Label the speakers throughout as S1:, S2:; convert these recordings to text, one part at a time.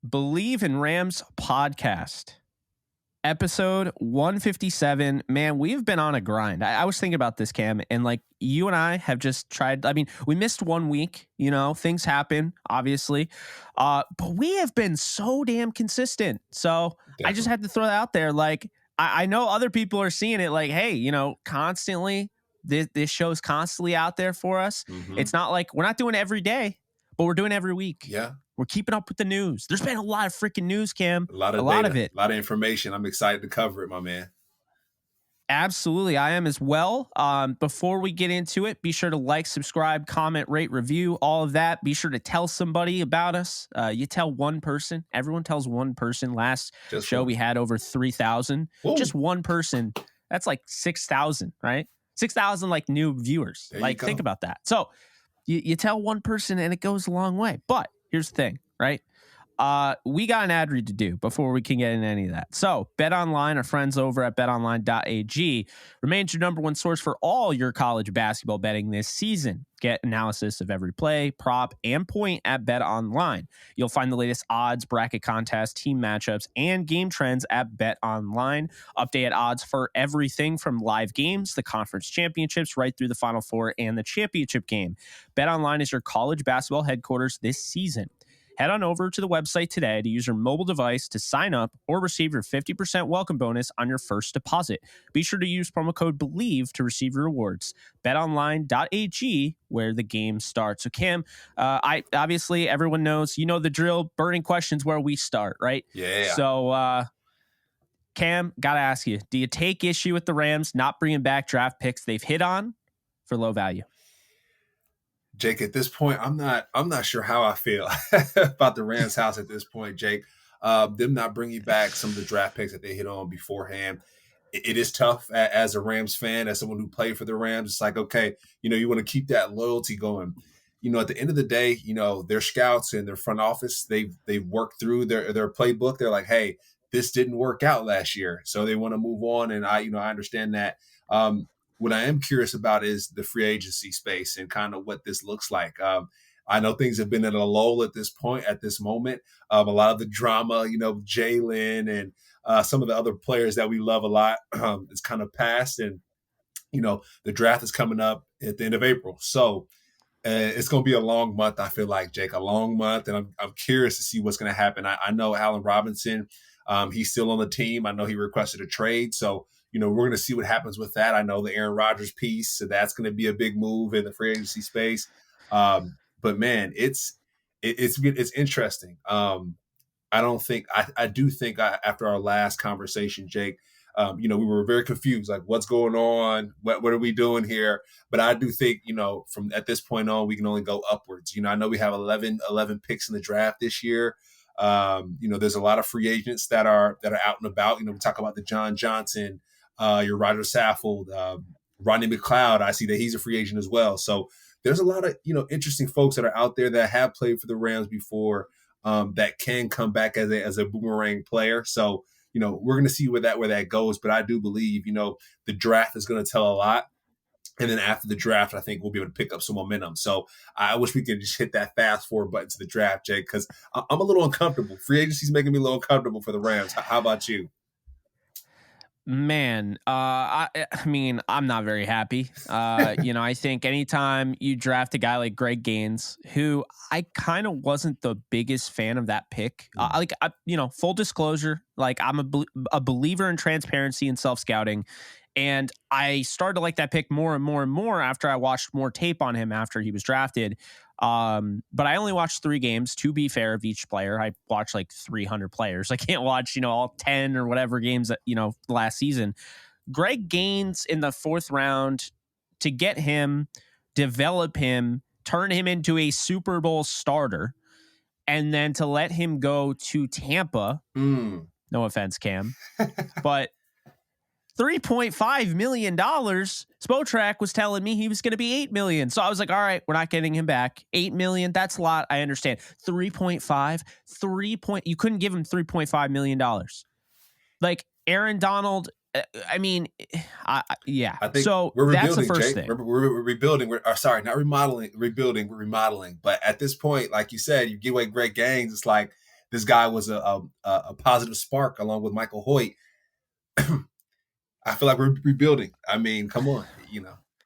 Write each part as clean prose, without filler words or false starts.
S1: Bleav in Rams podcast, episode 157. Man, we've been on a grind. I was thinking about this, Cam, and like you and I have just tried. I mean, we missed 1 week, things happen, obviously. But we have been so damn consistent. So
S2: Definitely.
S1: I just had to throw that out there. Like, I know other people are seeing it like, hey, constantly, this show's constantly out there for us.
S2: Mm-hmm.
S1: It's not like we're not doing it every day, but we're doing it every week.
S2: Yeah.
S1: We're keeping up with the news. There's been a lot of freaking news, Cam.
S2: A lot of it. A lot of information. I'm excited to cover it, my man.
S1: Absolutely. I am as well. Before we get into it, be sure to like, subscribe, comment, rate, review, all of that. Be sure to tell somebody about us. You tell one person. Everyone tells one person. Last show we had over 3,000. Just one person. That's like 6,000, right? 6,000 like new viewers. Like, think about that. So you tell one person and it goes a long way. But here's the thing, right? We got an ad read to do before we can get into any of that. So BetOnline, our friends over at betonline.ag, remains your number one source for all your college basketball betting this season. Get analysis of every play, prop, and point at BetOnline. You'll find the latest odds, bracket contests, team matchups, and game trends at BetOnline. Updated odds for everything from live games, the conference championships, right through the Final Four and the championship game. BetOnline is your college basketball headquarters this season. Head on over to the website today to use your mobile device to sign up or receive your 50% welcome bonus on your first deposit. Be sure to use promo code Bleav to receive your rewards. BetOnline.ag, where the game starts. So Cam, obviously everyone knows, the drill. Burning questions where we start, right?
S2: Yeah.
S1: So Cam, gotta ask you, do you take issue with the Rams not bringing back draft picks they've hit on for low value?
S2: Jake, at this point, I'm not sure how I feel about the Rams house at this point, Jake. Them not bringing back some of the draft picks that they hit on beforehand. It is tough as a Rams fan, as someone who played for the Rams. It's like, okay, you want to keep that loyalty going. At the end of the day, their scouts and their front office, they've worked through their playbook. They're like, hey, this didn't work out last year, so they want to move on. And I understand that. What I am curious about is the free agency space and kind of what this looks like. I know things have been at a lull at this moment. A lot of the drama, Jalen and some of the other players that we love a lot is kind of past. And, the draft is coming up at the end of April. So it's going to be a long month, I feel like, Jake, a long month. And I'm curious to see what's going to happen. I know Allen Robinson, he's still on the team. I know he requested a trade. So, we're going to see what happens with that. I know the Aaron Rodgers piece, so that's going to be a big move in the free agency space. But man, it's interesting. I do think after our last conversation, Jake, we were very confused, like what's going on? What are we doing here? But I do think, from at this point on, we can only go upwards. I know we have 11 picks in the draft this year. There's a lot of free agents that are out and about. We talk about the John Johnson, your Roger Saffold, Rodney McLeod. I see that he's a free agent as well. So there's a lot of, interesting folks that are out there that have played for the Rams before, that can come back as a boomerang player. So, we're going to see where that goes. But I do Bleav, the draft is going to tell a lot. And then after the draft, I think we'll be able to pick up some momentum. So I wish we could just hit that fast forward button to the draft, Jake, because I'm a little uncomfortable. Free agency is making me a little uncomfortable for the Rams. How about you?
S1: Man, I mean, I'm not very happy. I think anytime you draft a guy like Greg Gaines, who I kind of wasn't the biggest fan of that pick. Full disclosure, like I'm a believer in transparency and self-scouting. And I started to like that pick more and more and more after I watched more tape on him after he was drafted. But I only watched 3 games, to be fair, of each player. I watched like 300 players. I can't watch, all 10 or whatever games that, last season. Greg Gaines in the 4th round, to get him, develop him, turn him into a Super Bowl starter, and then to let him go to Tampa. No offense, Cam, but $3.5 million. Spotrac was telling me he was going to be $8 million. So I was like, all right, we're not getting him back. $8 million. That's a lot. I understand. 3.5, you couldn't give him $3.5 million. Like Aaron Donald. I mean, yeah.
S2: I think
S1: so
S2: we're
S1: that's the
S2: rebuilding,
S1: first
S2: Jake.
S1: thing.
S2: We're rebuilding. Sorry, not remodeling, rebuilding. We're remodeling. But at this point, like you said, you give away Greg Gaines. It's like, this guy was a positive spark along with Michael Hoyt. I feel like we're rebuilding. I mean, come on,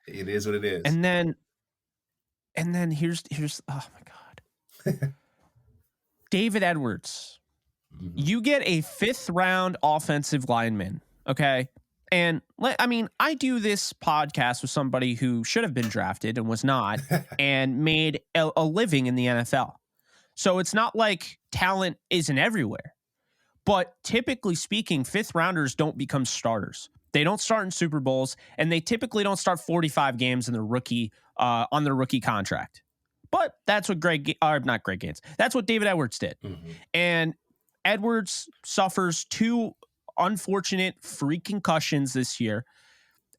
S2: it is what it is.
S1: And then here's oh my God. David Edwards. Mm-hmm. You get a 5th round offensive lineman, okay? And I mean, I do this podcast with somebody who should have been drafted and was not and made a living in the NFL. So it's not like talent isn't everywhere. But typically speaking, 5th rounders don't become starters. They don't start in Super Bowls, and they typically don't start 45 games in their rookie on their rookie contract. But that's what not Greg Gaines. That's what David Edwards did. Mm-hmm. And Edwards suffers 2 unfortunate freak concussions this year.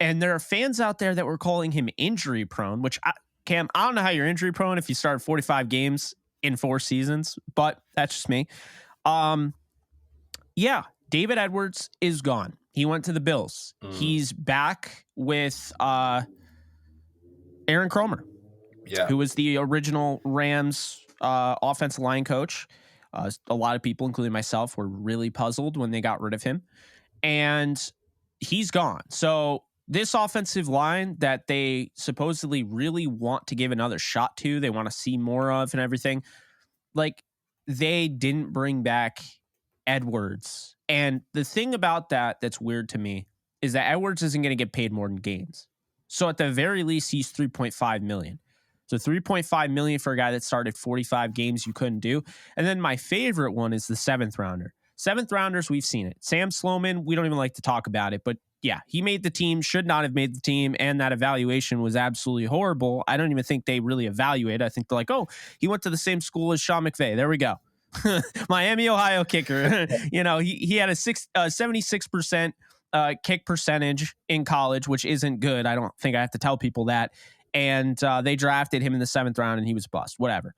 S1: And there are fans out there that were calling him injury prone, which Cam, I don't know how you're injury prone if you started 45 games in 4 seasons, but that's just me. Yeah, David Edwards is gone. He went to the Bills. He's back with Aaron Kromer, who was the original Rams offensive line coach. A lot of people, including myself, were really puzzled when they got rid of him. And he's gone. So this offensive line that they supposedly really want to give another shot to, they want to see more of and everything, like, they didn't bring back Edwards. And the thing about that's weird to me is that Edwards isn't going to get paid more than Gaines. So at the very least, he's $3.5 million. So $3.5 million for a guy that started 45 games you couldn't do. And then my favorite one is the 7th rounder. 7th rounders, we've seen it. Sam Sloman, we don't even like to talk about it, but yeah, he made the team, should not have made the team, and that evaluation was absolutely horrible. I don't even think they really evaluate. I think they're like, oh, he went to the same school as Sean McVay. There we go. Miami, Ohio kicker. He had a 76% kick percentage in college, which isn't good. I don't think I have to tell people that. And they drafted him in the 7th round, and he was bust. Whatever.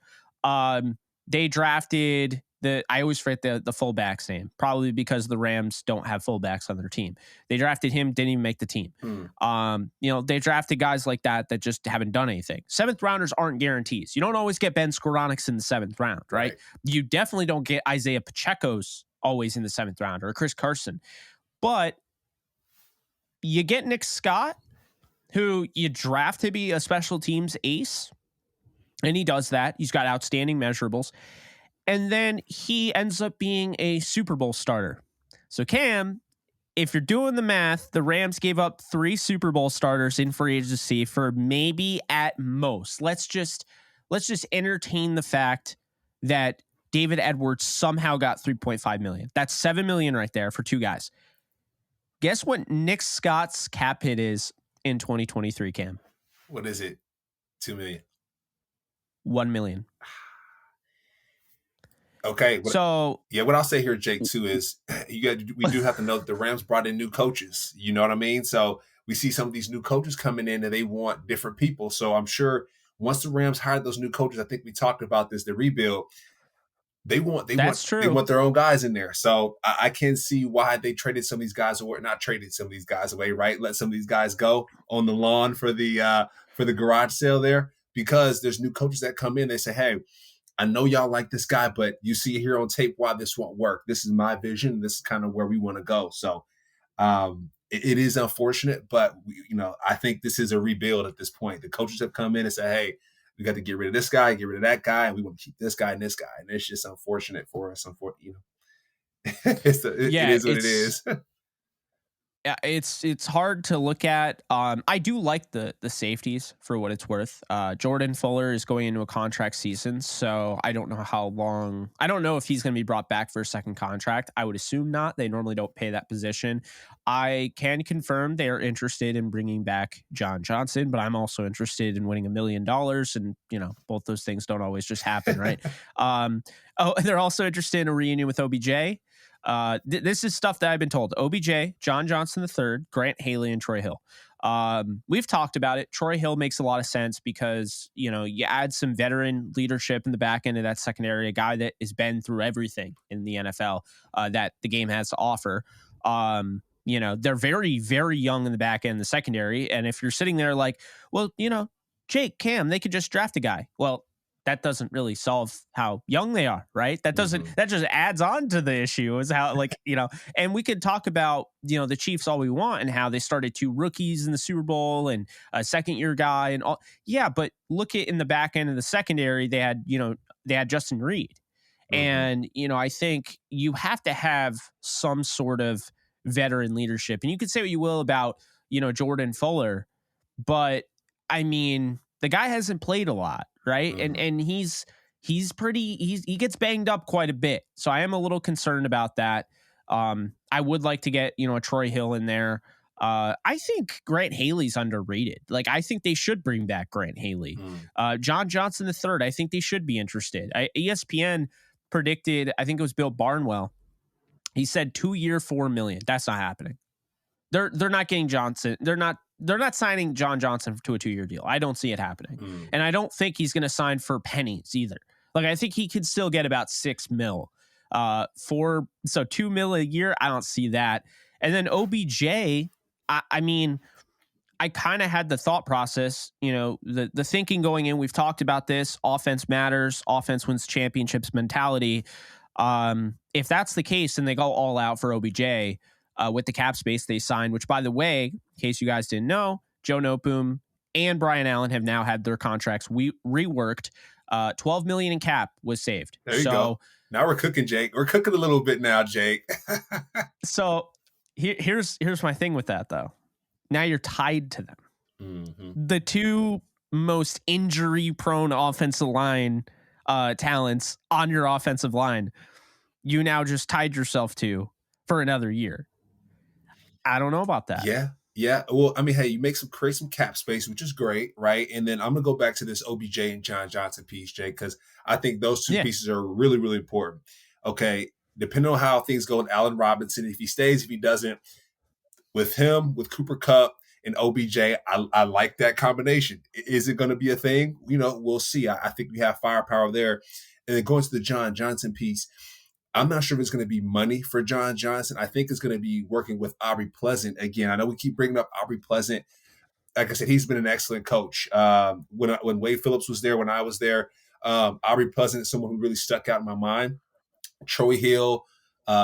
S1: They drafted I always forget the fullback's name, probably because the Rams don't have fullbacks on their team. They drafted him, didn't even make the team. They drafted guys like that just haven't done anything. 7th rounders aren't guarantees. You don't always get Ben Skoronix in the 7th round, right? You definitely don't get Isaiah Pacheco's always in the 7th round, or Chris Carson. But you get Nick Scott, who you draft to be a special teams ace, and he does that. He's got outstanding measurables. And then he ends up being a Super Bowl starter. So Cam, if you're doing the math, the Rams gave up 3 Super Bowl starters in free agency for maybe at most. Let's just entertain the fact that David Edwards somehow got $3.5 million. That's $7 million right there for 2 guys. Guess what Nick Scott's cap hit is in 2023, Cam?
S2: What is it? $2 million.
S1: $1 million.
S2: Okay. What I'll say here, Jake, too, is we do have to know that the Rams brought in new coaches. You know what I mean? So we see some of these new coaches coming in and they want different people. So I'm sure once the Rams hired those new coaches, I think we talked about this, the rebuild, they want their own guys in there. So I can see why they traded some of these guys, or not traded some of these guys away, right? Let some of these guys go on the lawn for the garage sale there, because there's new coaches that come in. They say, hey, I know y'all like this guy, but you see here on tape why this won't work. This is my vision. This is kind of where we want to go. So it is unfortunate, but I think this is a rebuild at this point. The coaches have come in and said, hey, we got to get rid of this guy, get rid of that guy, and we want to keep this guy and this guy. And it's just unfortunate for us. It is what it is.
S1: Yeah, it's hard to look at. I do like the safeties for what it's worth. Jordan Fuller is going into a contract season, so I don't know how long. I don't know if he's going to be brought back for a second contract. I would assume not. They normally don't pay that position. I can confirm they are interested in bringing back John Johnson, but I'm also interested in winning $1 million, and both those things don't always just happen, right? They're also interested in a reunion with OBJ. This is stuff that I've been told. OBJ, John Johnson III, Grant Haley, and Troy Hill. We've talked about it. Troy Hill makes a lot of sense because, you add some veteran leadership in the back end of that secondary, a guy that has been through everything in the NFL that the game has to offer. They're very, very young in the back end, the secondary. And if you're sitting there like, well, Jake, Cam, they could just draft a guy. Well, that doesn't really solve how young they are, right? That doesn't,
S2: Mm-hmm.
S1: that just adds on to the issue is how, like, and we could talk about, the Chiefs all we want and how they started 2 rookies in the Super Bowl and a second year guy and all. Yeah. But look at in the back end of the secondary, they had Justin Reed.
S2: Mm-hmm.
S1: And, I think you have to have some sort of veteran leadership. And you could say what you will about, Jordan Fuller, but I mean, the guy hasn't played a lot, right? And
S2: Mm-hmm.
S1: and he gets banged up quite a bit. So I am a little concerned about that. I would like to get, a Troy Hill in there. I think Grant Haley's underrated. Like, I think they should bring back Grant Haley.
S2: Mm-hmm.
S1: John Johnson III, I think they should be interested. ESPN predicted, I think it was Bill Barnwell. He said 2-year, $4 million. That's not happening. They're not getting Johnson. They're not signing John Johnson to a 2-year deal. I don't see it happening.
S2: Mm-hmm.
S1: And I don't think he's going to sign for pennies either. Like, I think he could still get about $6 million. So $2 million a year, I don't see that. And then OBJ, I mean, I kind of had the thought process, the thinking going in. We've talked about this. Offense matters. Offense wins championships mentality. If that's the case, and they go all out for OBJ with the cap space they signed, which, by the way, in case you guys didn't know, Joe Noteboom and Brian Allen have now had their contracts reworked. $12 million in cap was saved.
S2: There you go. Now we're cooking, Jake. We're cooking a little bit now, Jake.
S1: So here's my thing with that, though. Now you're tied to them.
S2: Mm-hmm.
S1: The 2 most injury-prone offensive line talents on your offensive line, you now just tied yourself to for another year. I don't know about that.
S2: Yeah. Well, I mean, hey, you create some cap space, which is great, right? And then I'm gonna go back to this OBJ and John Johnson piece, Jake, because I think those 2 pieces are really, really important. Okay, depending on how things go with Allen Robinson, if he stays, if he doesn't, with him, with Cooper Kupp and OBJ, I like that combination. Is it going to be a thing? We'll see. I think we have firepower there. And then going to the John Johnson piece, I'm not sure if it's going to be money for John Johnson. I think it's going to be working with Aubrey Pleasant again. I know we keep bringing up Aubrey Pleasant. Like I said, he's been an excellent coach. When Wade Phillips was there, when I was there, Aubrey Pleasant is someone who really stuck out in my mind. Troy Hill,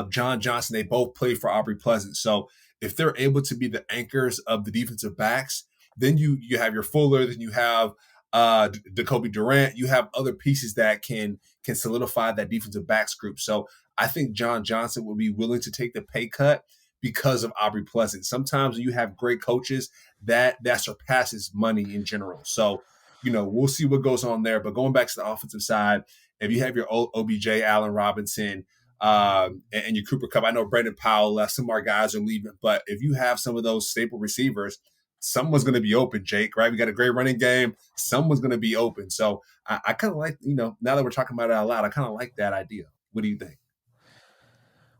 S2: John Johnson, they both played for Aubrey Pleasant. So if they're able to be the anchors of the defensive backs, then you have your Fuller, then you have Jacoby Durant, you have other pieces that can solidify that defensive backs group. So I think John Johnson would be willing to take the pay cut because of Aubrey Pleasant. Sometimes when you have great coaches, that surpasses money in general. So, we'll see what goes on there. But going back to the offensive side, if you have your OBJ, Allen Robinson, and your Cooper Kupp, I know Brandon Powell left, some of our guys are leaving, but if you have some of those staple receivers, someone's going to be open, Jake, right? We got a great running game. Someone's going to be open. So I kind of like, now that we're talking about it out loud, I kind of like that idea. What do you think?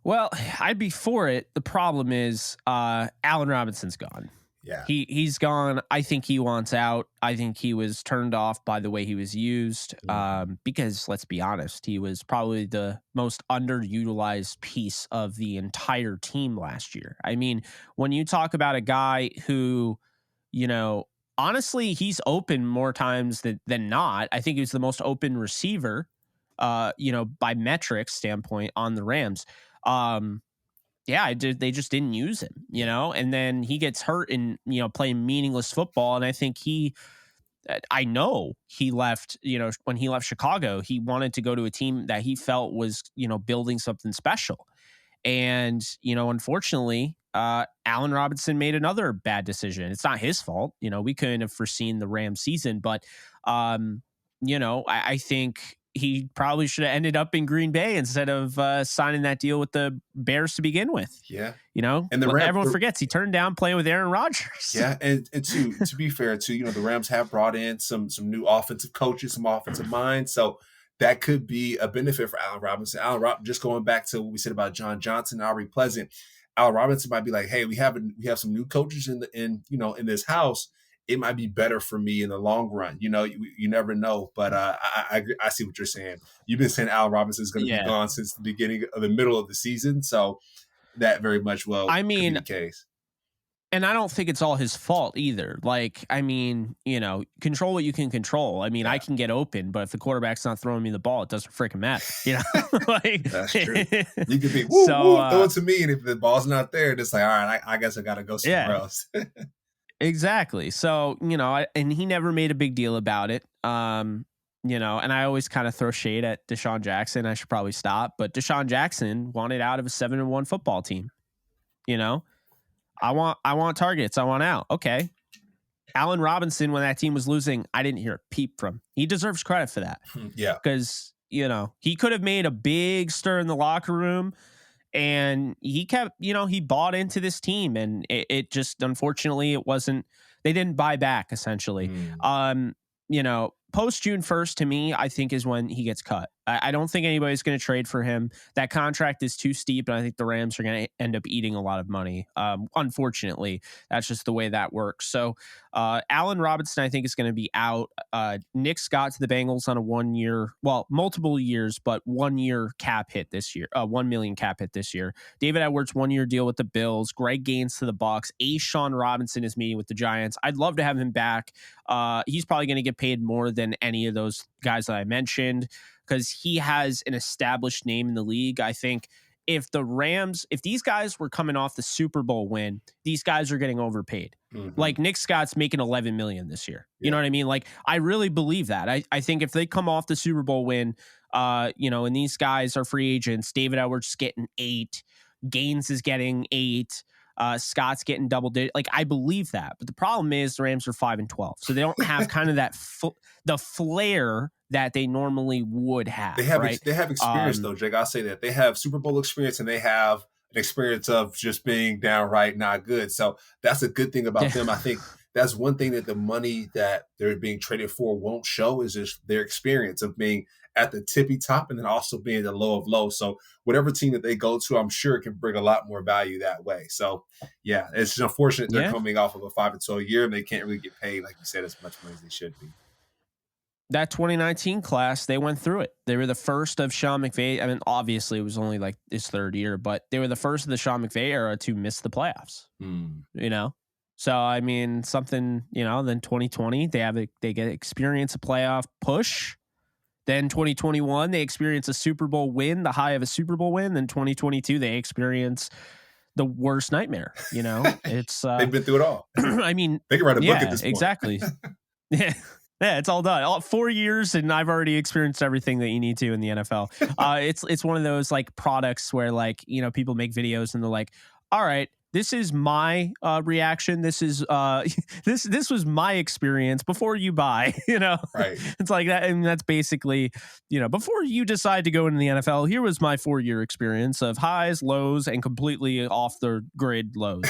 S1: Well, I'd be for it. The problem is Allen Robinson's gone.
S2: Yeah.
S1: He's gone. I think he wants out. I think he was turned off by the way he was used because, let's be honest, he was probably the most underutilized piece of the entire team last year. I mean, when you talk about a guy who, honestly, he's open more times than not. I think he was the most open receiver, by metrics standpoint on the Rams. They just didn't use him, and then he gets hurt in, playing meaningless football. And I think I know he left, when he left Chicago, he wanted to go to a team that he felt was, building something special. And, unfortunately, Allen Robinson made another bad decision. It's not his fault. We couldn't have foreseen the Rams season, but, I think he probably should have ended up in Green Bay instead of signing that deal with the Bears to begin with.
S2: Yeah.
S1: And everyone forgets he turned down playing with Aaron Rodgers.
S2: Yeah. And to be fair too, the Rams have brought in some new offensive coaches, some offensive minds. So that could be a benefit for Allen Robinson. Just going back to what we said about John Johnson, Aubrey Pleasant, Allen Robinson might be like, hey, we have some new coaches in this house. It might be better for me in the long run. You never know. But I see what you're saying. You've been saying Allen Robinson is going to be gone since the beginning of the middle of the season. So that very much could be the case.
S1: And I don't think it's all his fault either. Like, I mean, control what you can control. I mean, I can get open, but if the quarterback's not throwing me the ball, it doesn't freaking matter. Like,
S2: that's true. You could be woo, throw it to me, and if the ball's not there, it's like, all right, I guess I got to go somewhere else.
S1: Exactly. So, and he never made a big deal about it. And I always kind of throw shade at Deshaun Jackson. I should probably stop, but Deshaun Jackson wanted out of a 7-1 football team. I want targets. I want out. Okay. Allen Robinson, when that team was losing, I didn't hear a peep from. He deserves credit for that.
S2: Yeah.
S1: Because, he could have made a big stir in the locker room, and he kept, he bought into this team, and it just, unfortunately, they didn't buy back, essentially. Post June 1st, to me, I think is when he gets cut. I don't think anybody's going to trade for him. That contract is too steep, and I think the Rams are going to end up eating a lot of money. Unfortunately, that's just the way that works. So Allen Robinson, I think, is going to be out. Nick Scott to the Bengals on a multiple years, but 1 year cap hit this year. $1 million cap hit this year. David Edwards, 1 year deal with the Bills. Greg Gaines to the Bucs. A'Shawn Robinson is meeting with the Giants. I'd love to have him back. He's probably going to get paid more than any of those guys that I mentioned, because he has an established name in the league. I think if these guys were coming off the Super Bowl win, these guys are getting overpaid. Mm-hmm. Like Nick Scott's making $11 million this year. You know what I mean? Like, I really believe that. I think if they come off the Super Bowl win, and these guys are free agents, David Edwards is getting 8, Gaines is getting 8, Scott's getting double digit. Like, I believe that. But the problem is the Rams are 5-12. So they don't have kind of that the flair that they normally would have.
S2: They have
S1: right?
S2: They have experience, though, Jake. I'll say that. They have Super Bowl experience, and they have an experience of just being downright not good. So that's a good thing about them. I think that's one thing that the money that they're being traded for won't show, is just their experience of being at the tippy top and then also being the low of low. So whatever team that they go to, I'm sure it can bring a lot more value that way. So, yeah, it's just unfortunate they're coming off of a 5-12 year, and they can't really get paid, like you said, as much money as they should be.
S1: That 2019 class, they went through it. They were the first of Sean McVay. I mean, obviously, it was only like his third year, but they were the first of the Sean McVay era to miss the playoffs. So, I mean, something, then 2020, they get experience a playoff push. Then 2021, they experience a Super Bowl win, the high of a Super Bowl win. Then 2022, they experience the worst nightmare. It's
S2: they've been through it all.
S1: I mean,
S2: they can write a book at this point.
S1: Exactly. Yeah, it's all done. 4 years, and I've already experienced everything that you need to in the NFL. It's one of those like products where people make videos and they're like, all right, this is my reaction. This is this was my experience before you buy.
S2: Right?
S1: It's like that, and that's basically before you decide to go into the NFL. Here was my 4-year experience of highs, lows, and completely off the grid lows.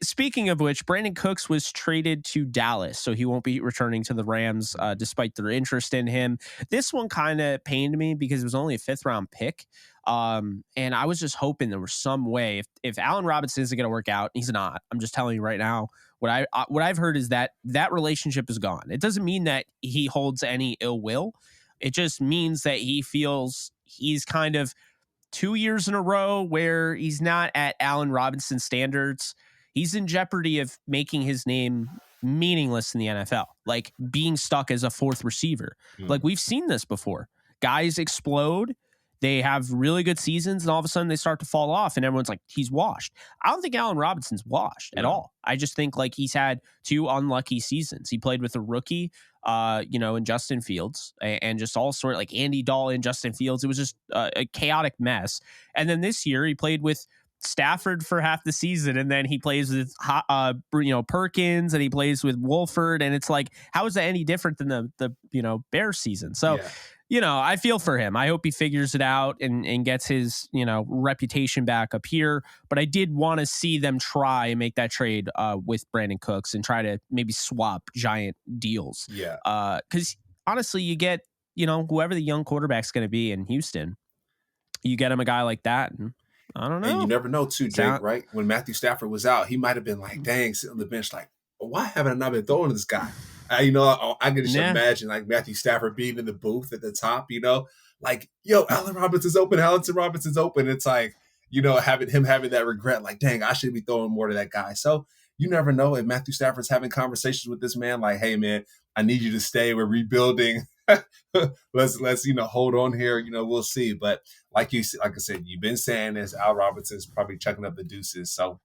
S1: Speaking of which, Brandon Cooks was traded to Dallas, so he won't be returning to the Rams, despite their interest in him. This one kind of pained me because it was only a 5th round pick. And I was just hoping there was some way if Allen Robinson isn't going to work out, he's not. I'm just telling you right now, what I've heard is that relationship is gone. It doesn't mean that he holds any ill will. It just means that he feels he's kind of 2 years in a row where he's not at Allen Robinson standards. He's in jeopardy of making his name meaningless in the NFL, like being stuck as a 4th receiver. Like, we've seen this before. Guys explode. They have really good seasons, and all of a sudden they start to fall off, and everyone's like, he's washed. I don't think Allen Robinson's washed at all. I just think he's had 2 unlucky seasons. He played with a rookie, in Justin Fields, and just all sort of Andy Dalton, Justin Fields. It was just a chaotic mess. And then this year he played with Stafford for half the season, and then he plays with Perkins, and he plays with Wolford, and it's like, how is that any different than the Bears season? So. Yeah. I feel for him. I hope he figures it out and gets his, reputation back up here. But I did want to see them try and make that trade with Brandon Cooks and try to maybe swap giant deals.
S2: Yeah.
S1: Because honestly, you get, whoever the young quarterback's going to be in Houston, you get him a guy like that. And I don't know.
S2: And you never know, too, Jake, right? When Matthew Stafford was out, he might have been like, dang, sitting on the bench like, well, why haven't I not been throwing this guy? I can just imagine Matthew Stafford being in the booth at the top, like, yo, Allen Robinson's open. It's like, having that regret, like, dang, I should be throwing more to that guy. So you never know if Matthew Stafford's having conversations with this man, like, hey man, I need you to stay. We're rebuilding. let's hold on here. We'll see. But like I said, you've been saying this. Al Robinson's probably chucking up the deuces. So.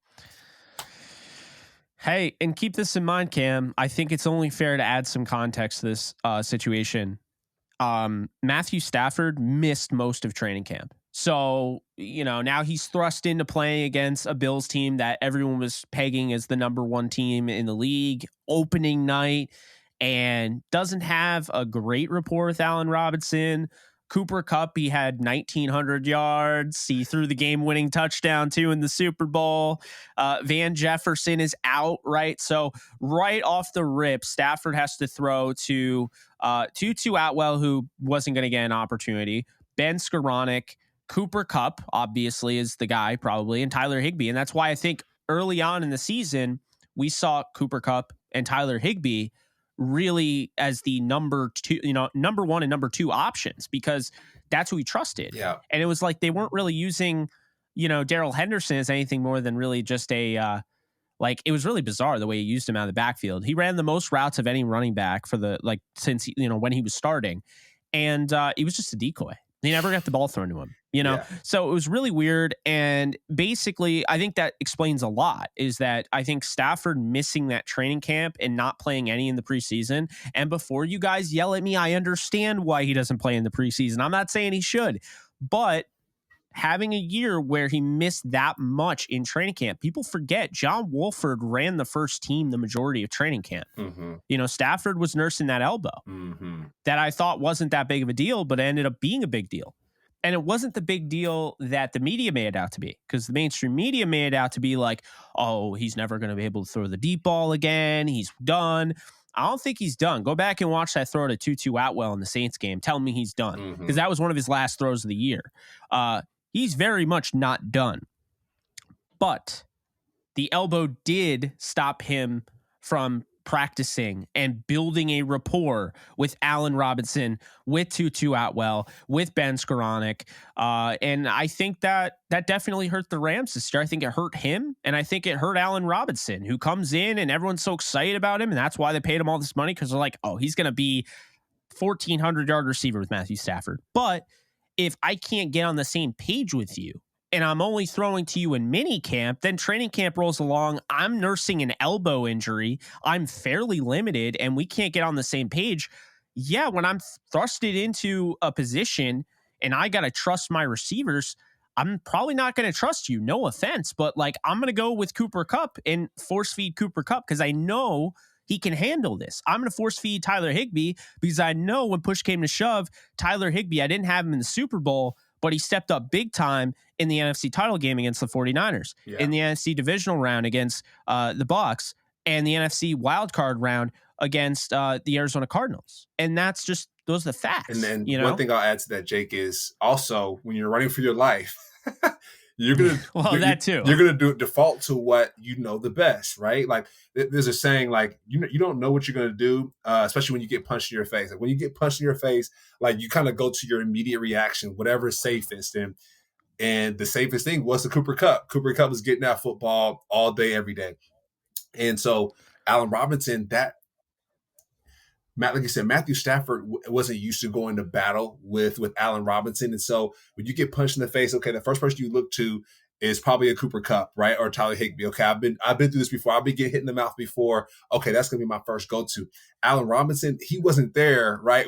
S1: Hey, and keep this in mind, Cam. I think it's only fair to add some context to this situation. Matthew Stafford missed most of training camp. So, now he's thrust into playing against a Bills team that everyone was pegging as the number one team in the league opening night, and doesn't have a great rapport with Allen Robinson. Cooper Kupp, he had 1,900 yards. He threw the game-winning touchdown, too, in the Super Bowl. Van Jefferson is out, right? So right off the rip, Stafford has to throw to Tutu Atwell, who wasn't going to get an opportunity, Ben Skoranek, Cooper Kupp, obviously, is the guy probably, and Tyler Higbee. And that's why I think early on in the season, we saw Cooper Kupp and Tyler Higbee really as the number one and number two options, because that's who we trusted.
S2: Yeah.
S1: And it was like they weren't really using, Darrell Henderson as anything more than really just it was really bizarre the way he used him out of the backfield. He ran the most routes of any running back since when he was starting. And he was just a decoy. He never got the ball thrown to him,
S2: Yeah.
S1: So it was really weird. And basically, I think that explains a lot, is that I think Stafford missing that training camp and not playing any in the preseason. And before you guys yell at me, I understand why he doesn't play in the preseason. I'm not saying he should, but having a year where he missed that much in training camp, people forget John Wolford ran the first team the majority of training camp.
S2: Mm-hmm.
S1: Stafford was nursing that elbow that I thought wasn't that big of a deal, but it ended up being a big deal. And it wasn't the big deal that the media made it out to be, because the mainstream media made it out to be like, oh, he's never going to be able to throw the deep ball again. He's done. I don't think he's done. Go back and watch that throw to Tutu Atwell in the Saints game. Tell me he's done, because that was one of his last throws of the year. He's very much not done. But the elbow did stop him from practicing and building a rapport with Allen Robinson, with Tutu Atwell, with Ben Skoranek. And I think that definitely hurt the Rams this year. I think it hurt him, and I think it hurt Allen Robinson, who comes in and everyone's so excited about him, and that's why they paid him all this money, because they're like, oh, he's going to be 1,400-yard receiver with Matthew Stafford. But if I can't get on the same page with you, and I'm only throwing to you in mini camp, then training camp rolls along, I'm nursing an elbow injury, I'm fairly limited, and we can't get on the same page. Yeah, when I'm thrusted into a position and I got to trust my receivers, I'm probably not going to trust you. No offense, but I'm going to go with Cooper Kupp and force feed Cooper Kupp, because I know he can handle this. I'm going to force feed Tyler Higbee, because I know when push came to shove, Tyler Higbee, I didn't have him in the Super Bowl, but he stepped up big time in the NFC title game against the 49ers, in the NFC divisional round against the Bucs, and the NFC wildcard round against the Arizona Cardinals. And that's just, those are the facts.
S2: And then one thing I'll add to that, Jake, is also when you're running for your life, you're gonna default to what you know the best, right? Like there's a saying, like you don't know what you're gonna do, especially when you get punched in your face. Like when you get punched in your face, like you kind of go to your immediate reaction, whatever is safest. And the safest thing was the Cooper Kupp. Cooper Kupp was getting that football all day, every day. And so Allen Robinson, like you said, Matthew Stafford wasn't used to going to battle with Allen Robinson. And so when you get punched in the face, okay, the first person you look to is probably a Cooper Kupp, right? Or Tyler Higbee. Okay, I've been through this before. I've been getting hit in the mouth before. Okay, that's going to be my first go-to. Allen Robinson, he wasn't there, right?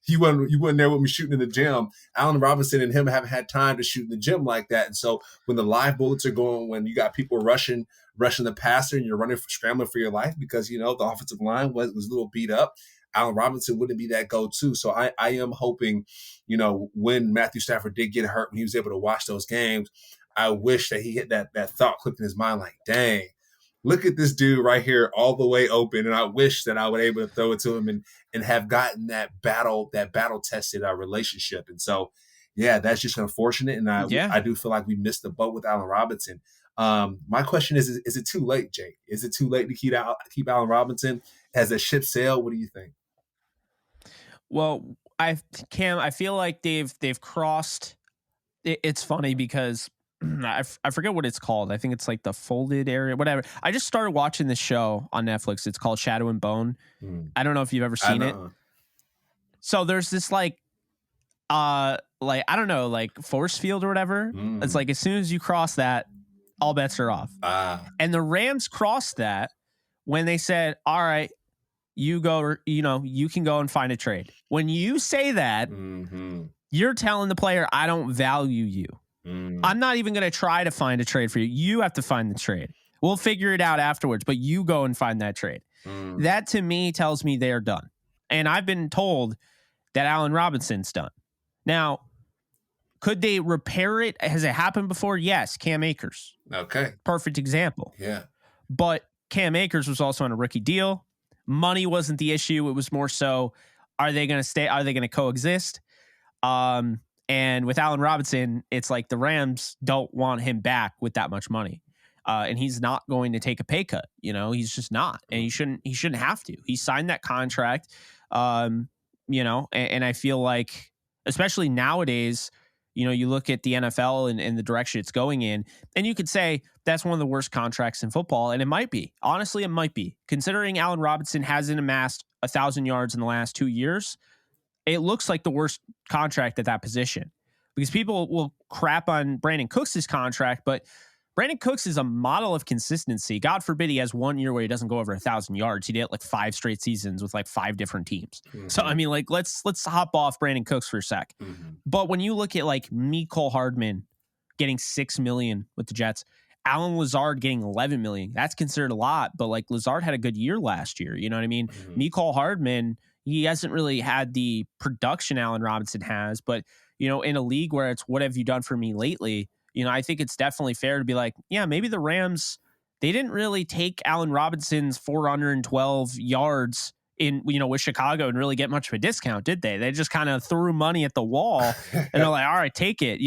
S2: You weren't there with me shooting in the gym. Allen Robinson and him haven't had time to shoot in the gym like that. And so when the live bullets are going, when you got people rushing the passer and you're scrambling for your life because, the offensive line was a little beat up, Allen Robinson wouldn't be that go-to. So I am hoping, when Matthew Stafford did get hurt, when he was able to watch those games, I wish that he hit that thought clicked in his mind, like, dang, look at this dude right here all the way open. And I wish that I would able to throw it to him and have gotten that battle-tested relationship. And so, yeah, that's just unfortunate. And I do feel like we missed the boat with Allen Robinson. My question is it too late, Jake? Is it too late to keep Allen Robinson? Has the ship sailed? What do you think?
S1: Well, I feel like they've crossed. It's funny because I forget what it's called. I think it's like the folded area, whatever. I just started watching this show on Netflix. It's called Shadow and Bone. I don't know if you've ever seen it. So there's this like I don't know, like force field or whatever. It's like as soon as you cross that, all bets are off. And the Rams crossed that when they said, all right, you go, you can go and find a trade. When you say that, you're telling the player, I don't value you. I'm not even going to try to find a trade for you. You have to find the trade. We'll figure it out afterwards, but you go and find that trade. That to me tells me they're done. And I've been told that Allen Robinson's done. Now, could they repair it? Has it happened before? Yes. Cam Akers.
S2: Okay.
S1: Perfect example.
S2: Yeah.
S1: But Cam Akers was also on a rookie deal. Money wasn't the issue. It was more so, are they going to stay? Are they going to coexist? And with Allen Robinson, it's like the Rams don't want him back with that much money. And he's not going to take a pay cut. He's just not. And he shouldn't have to. He signed that contract. And I feel like, especially nowadays, you look at the NFL and the direction it's going in, and you could say that's one of the worst contracts in football. And it might be. Honestly, it might be. Considering Allen Robinson hasn't amassed 1,000 yards in the last 2 years, it looks like the worst contract at that position, because people will crap on Brandon Cooks' contract, but Brandon Cooks is a model of consistency. God forbid he has 1 year where he doesn't go over 1,000 yards. He did it like 5 straight seasons with like 5 different teams. So, I mean, like, let's hop off Brandon Cooks for a sec. But when you look at like Mecole Hardman getting $6 million with the Jets, Alan Lazard getting $11 million, that's considered a lot. But like Lazard had a good year last year. You know what I mean? Mecole Hardman, he hasn't really had the production Allen Robinson has, but in a league where it's what have you done for me lately? I think it's definitely fair to be like, yeah, maybe the Rams, they didn't really take Allen Robinson's 412 yards in, with Chicago and really get much of a discount, did they? They just kind of threw money at the wall and they're like, all right, take it.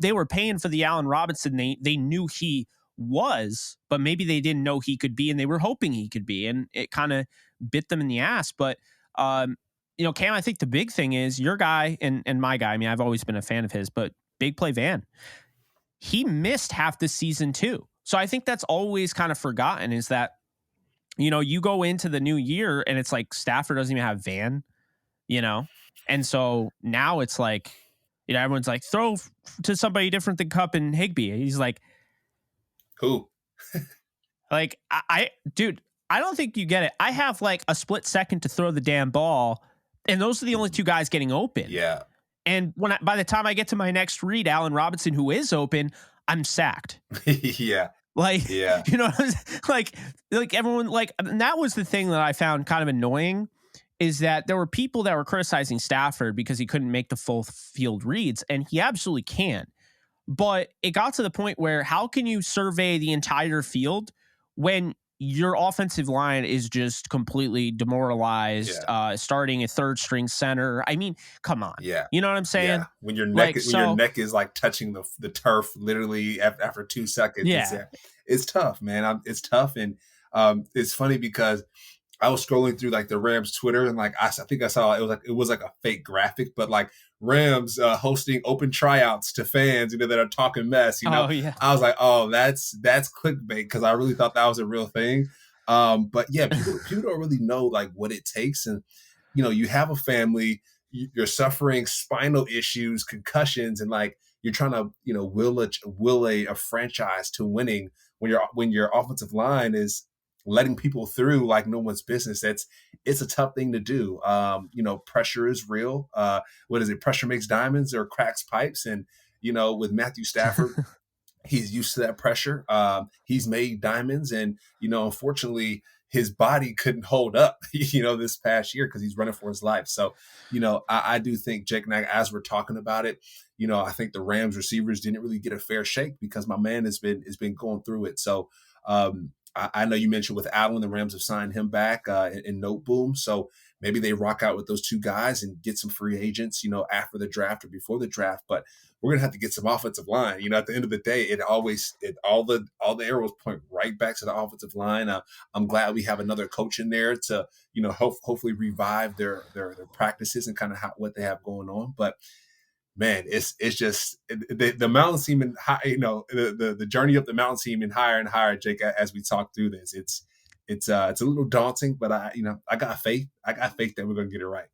S1: They were paying for the Allen Robinson they knew he was, but maybe they didn't know he could be, and they were hoping he could be, and it kind of bit them in the ass. But Cam, I think the big thing is your guy and my guy. I mean, I've always been a fan of his, but Big Play Van, he missed half the season too. So I think that's always kind of forgotten, is that, you go into the new year and it's like Stafford doesn't even have Van, and so now it's like, everyone's like, throw to somebody different than Kupp and Higbee. He's like,
S2: who?
S1: Like, dude, I don't think you get it. I have like a split second to throw the damn ball, and those are the only two guys getting open.
S2: Yeah.
S1: And by the time I get to my next read, Allen Robinson, who is open, I'm sacked.
S2: Yeah.
S1: Like,
S2: yeah.
S1: like everyone, like, and that was the thing that I found kind of annoying, is that there were people that were criticizing Stafford because he couldn't make the full field reads, and he absolutely can. But it got to the point where, how can you survey the entire field when your offensive line is just completely demoralized, starting a third string center? I mean, come on.
S2: Yeah.
S1: You know what I'm saying? Yeah.
S2: When your neck is like touching the turf literally after 2 seconds.
S1: Yeah.
S2: It's tough, man. It's tough. And it's funny because I was scrolling through like the Rams Twitter, and like I think I saw it was like a fake graphic, but like Rams hosting open tryouts to fans, that are talking mess.
S1: Oh, yeah.
S2: I was like, oh, that's clickbait, because I really thought that was a real thing. But yeah, people don't really know like what it takes, and you have a family, you're suffering spinal issues, concussions, and like you're trying to will a franchise to winning when your offensive line is letting people through like no one's business. It's a tough thing to do. Pressure is real. What is it? Pressure makes diamonds or cracks pipes. And, with Matthew Stafford, he's used to that pressure. He's made diamonds, and, unfortunately his body couldn't hold up, this past year, because he's running for his life. So, I do think, Jake and I, as we're talking about it, I think the Rams receivers didn't really get a fair shake, because my man has been going through it. So, I know you mentioned with Allen, the Rams have signed him back in Noteboom. So maybe they rock out with those two guys and get some free agents, after the draft or before the draft. But we're gonna have to get some offensive line. At the end of the day, all the arrows point right back to the offensive line. I'm glad we have another coach in there to hopefully revive their practices and kind of what they have going on. But man, it's just the mountain seeming high, the journey up the mountain seeming higher and higher, Jake, as we talk through this. It's a little daunting, but I got faith. I got faith that we're going to get it right.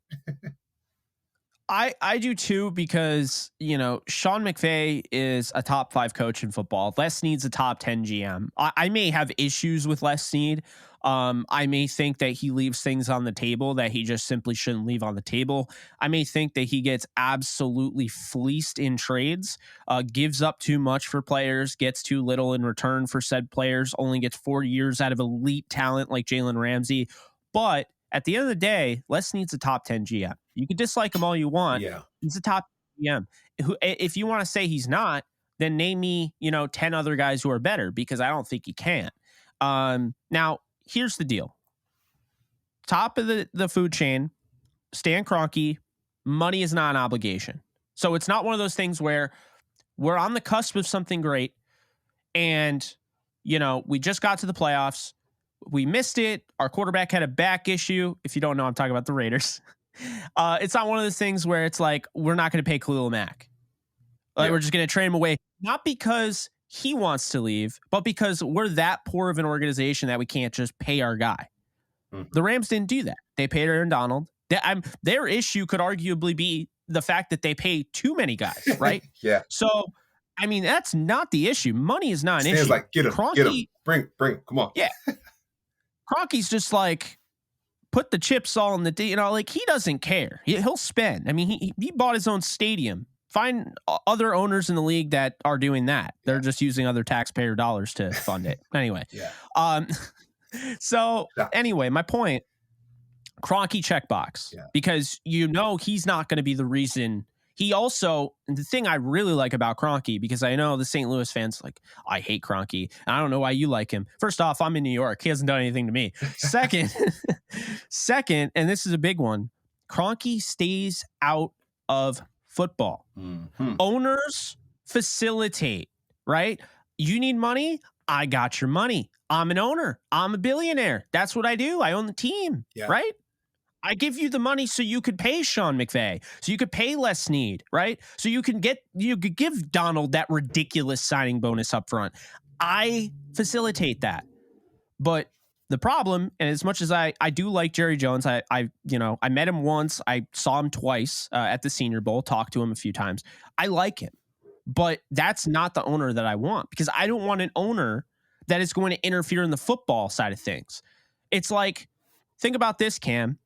S1: I do too, because, Sean McVay is a top 5 coach in football. Les Snead's a top 10 GM. I may have issues with Les Snead. I may think that he leaves things on the table that he just simply shouldn't leave on the table. I may think that he gets absolutely fleeced in trades, gives up too much for players, gets too little in return for said players, only gets 4 years out of elite talent like Jalen Ramsey. But at the end of the day, Les Snead's a top 10 GM. You can dislike him all you want.
S2: Yeah.
S1: He's a top GM. If you want to say he's not, then name me, 10 other guys who are better, because I don't think he can. Now, here's the deal. Top of the food chain, Stan Kroenke, money is not an obligation. So it's not one of those things where we're on the cusp of something great and, we just got to the playoffs. We missed it. Our quarterback had a back issue. If you don't know, I'm talking about the Raiders. It's not one of those things where it's like, we're not going to pay Khalil Mack. We're just going to trade him away. Not because he wants to leave, but because we're that poor of an organization that we can't just pay our guy. Mm-hmm. The Rams didn't do that. They paid Aaron Donald. Their issue could arguably be the fact that they pay too many guys, right?
S2: Yeah.
S1: So, that's not the issue. Money is not an
S2: Stan's
S1: issue.
S2: Like, get him, bring him, come on.
S1: Yeah. Kroenke's just like, put the chips all in the, he doesn't care. He'll spend. He bought his own stadium. Find other owners in the league that are doing that. They're just using other taxpayer dollars to fund it. Anyway.
S2: Yeah.
S1: So anyway, my point, Kroenke checkbox, because he's not going to be the reason. He also, and the thing I really like about Kroenke, because I know the St. Louis fans like, I hate Kroenke. I don't know why you like him. First off, I'm in New York. He hasn't done anything to me. Second, and this is a big one, Kroenke stays out of football. Mm-hmm. Owners facilitate, right? You need money? I got your money. I'm an owner. I'm a billionaire. That's what I do. I own the team, right? I give you the money so you could pay Sean McVay, so you could pay Les Snead, right? So you could give Donald that ridiculous signing bonus up front. I facilitate that. But the problem, and as much as I do like Jerry Jones, I met him once, I saw him twice at the Senior Bowl, talked to him a few times. I like him, but that's not the owner that I want, because I don't want an owner that is going to interfere in the football side of things. It's like, think about this, Cam.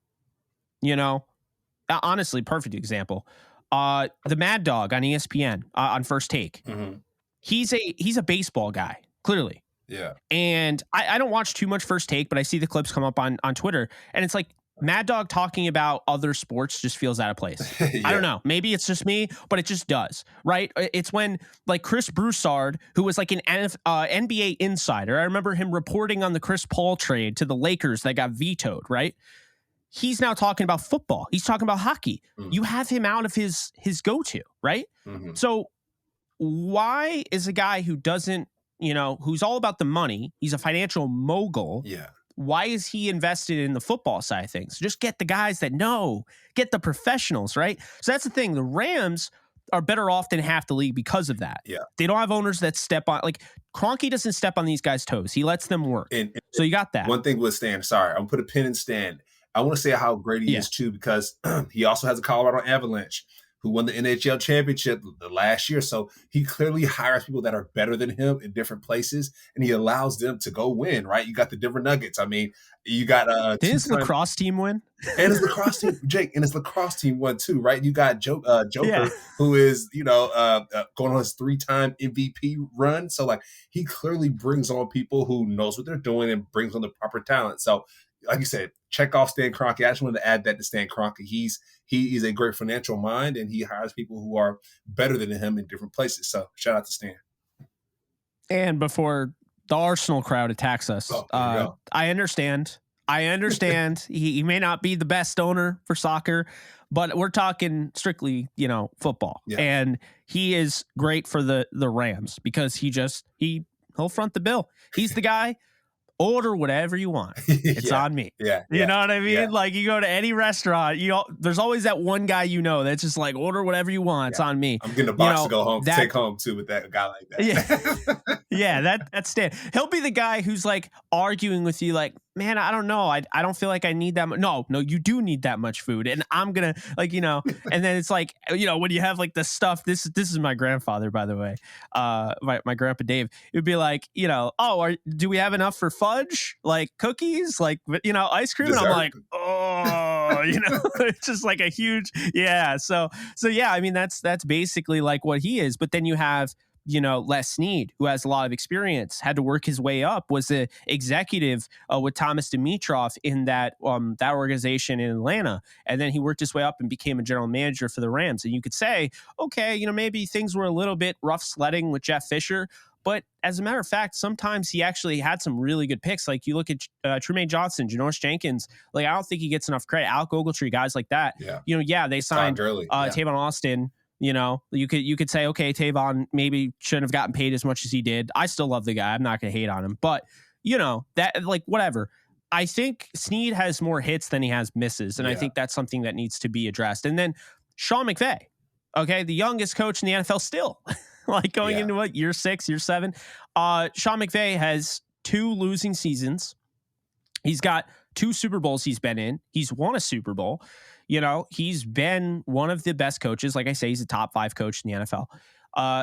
S1: Honestly, perfect example. The Mad Dog on ESPN on First Take. Mm-hmm. He's a baseball guy, clearly.
S2: Yeah.
S1: And I don't watch too much First Take, but I see the clips come up on Twitter, and it's like Mad Dog talking about other sports just feels out of place. Yeah. I don't know. Maybe it's just me, but it just does, right? It's when like Chris Broussard, who was like an NBA insider. I remember him reporting on the Chris Paul trade to the Lakers that got vetoed, right? He's now talking about football. He's talking about hockey. Mm-hmm. You have him out of his go-to, right? Mm-hmm. So why is a guy who doesn't, who's all about the money, he's a financial mogul.
S2: Yeah.
S1: Why is he invested in the football side of things? Just get the guys that know, get the professionals, right? So that's the thing. The Rams are better off than half the league because of that.
S2: Yeah.
S1: They don't have owners that step on, like Kroenke doesn't step on these guys' toes. He lets them work. And so you got that.
S2: One thing with Stan, sorry, I'm going to put a pin in Stan. I want to say how great he is too, because he also has a Colorado Avalanche who won the NHL championship the last year. So he clearly hires people that are better than him in different places, and he allows them to go win, right? You got the Denver Nuggets. You got
S1: did his lacrosse team win?
S2: And his lacrosse team, Jake, and his lacrosse team won too, right? You got Joker, who is, going on his 3-time MVP run. So like he clearly brings on people who knows what they're doing and brings on the proper talent. So like you said, check off Stan Kroenke. I just wanted to add that to Stan Kroenke. He is a great financial mind, and he hires people who are better than him in different places. So shout out to Stan.
S1: And before the Arsenal crowd attacks us, I understand. he may not be the best owner for soccer, but we're talking strictly, football. Yeah. And he is great for the Rams because he'll front the bill. He's the guy. order whatever you want. It's on me.
S2: Yeah.
S1: You know what I mean?
S2: Yeah.
S1: Like you go to any restaurant, there's always that one guy that's just like, order whatever you want. It's on me.
S2: I'm getting a box to go home, take home too with that guy like that.
S1: Yeah. Yeah, that's Stan. He'll be the guy who's like arguing with you like, man, I don't know. I don't feel like I need that much. No, you do need that much food. And I'm going to and then it's like, when you have like the stuff, this is my grandfather, by the way, my grandpa Dave, it would be like, do we have enough for fudge? Like cookies, like, ice cream?
S2: Dessert.
S1: And I'm like, oh, it's just like a huge, yeah. So yeah, I mean, that's basically like what he is. But then you have, Les Snead, who has a lot of experience, had to work his way up, was the executive with Thomas Dimitroff in that organization in Atlanta. And then he worked his way up and became a general manager for the Rams. And you could say, okay, maybe things were a little bit rough sledding with Jeff Fisher. But as a matter of fact, sometimes he actually had some really good picks. Like you look at Trumaine Johnson, Janoris Jenkins. Like I don't think he gets enough credit. Alec Ogletree, guys like that.
S2: Yeah.
S1: They signed Tavon Austin. You could say, okay, Tavon maybe shouldn't have gotten paid as much as he did. I still love the guy. I'm not going to hate on him. But, that like whatever. I think Snead has more hits than he has misses. And I think that's something that needs to be addressed. And then Sean McVay, okay, the youngest coach in the NFL still. Like going into what, year 6, year 7. Sean McVay has 2 losing seasons. He's got 2 Super Bowls he's been in. He's won a Super Bowl. He's been one of the best coaches. Like I say, he's a top 5 coach in the NFL.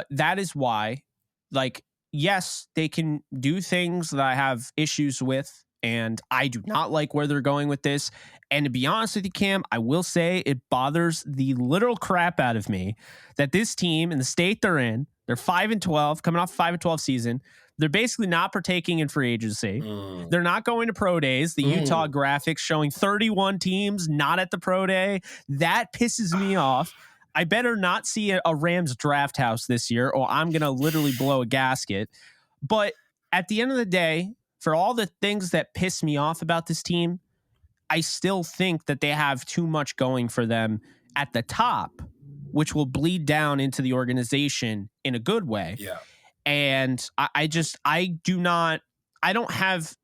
S1: That is why, like, yes, they can do things that I have issues with, and I do not like where they're going with this. And to be honest with you, Cam, I will say it bothers the literal crap out of me that this team in the state they're in, they're 5-12, coming off a 5-12 season. They're basically not partaking in free agency. They're not going to pro days. The Utah graphics showing 31 teams not at the pro day. That pisses me off. I better not see a Rams draft house this year, or I'm going to literally blow a gasket. But at the end of the day, for all the things that piss me off about this team, I still think that they have too much going for them at the top, which will bleed down into the organization in a good way.
S2: Yeah.
S1: And I don't have,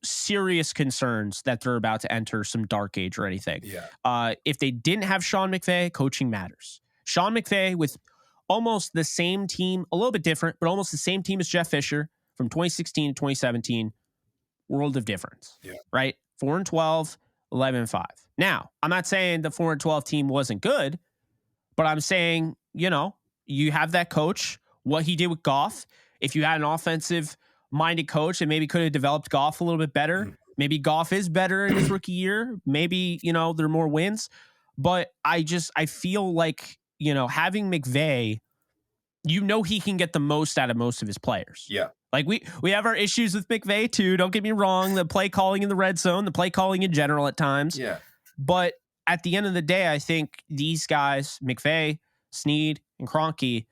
S1: serious concerns that they're about to enter some dark age or anything.
S2: Yeah.
S1: If they didn't have Sean McVay, coaching matters. Sean McVay with almost the same team, a little bit different, but almost the same team as Jeff Fisher from 2016 to 2017, world of difference.
S2: Yeah.
S1: Right? 4-12, 11-5. Now, I'm not saying the 4-12 team wasn't good, but I'm saying, you have that coach. What he did with Goff, if you had an offensive-minded coach that maybe could have developed Goff a little bit better, maybe Goff is better in his rookie year. Maybe, there are more wins. But I feel like, having McVay, he can get the most out of most of his players.
S2: Yeah.
S1: Like we have our issues with McVay too. Don't get me wrong. The play calling in the red zone, the play calling in general at times.
S2: Yeah.
S1: But at the end of the day, I think these guys, McVay, Snead, and Kroenke,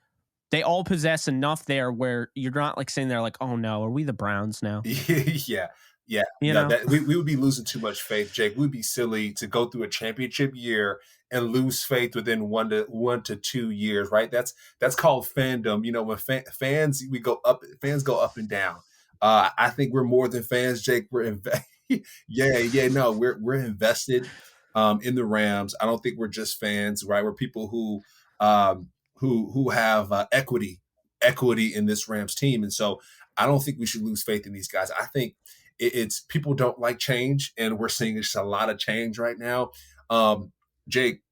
S1: they all possess enough there where you're not like sitting there like, oh no, are we the Browns now?
S2: Yeah. We would be losing too much faith, Jake. We'd be silly to go through a championship year and lose faith within 1 to 2 years, right? That's called fandom. When fans go up and down. I think we're more than fans, Jake. We're invested in the Rams. I don't think we're just fans, right? We're people who have equity in this Rams team, and so I don't think we should lose faith in these guys. I think it's people don't like change, and we're seeing just a lot of change right now. Jake,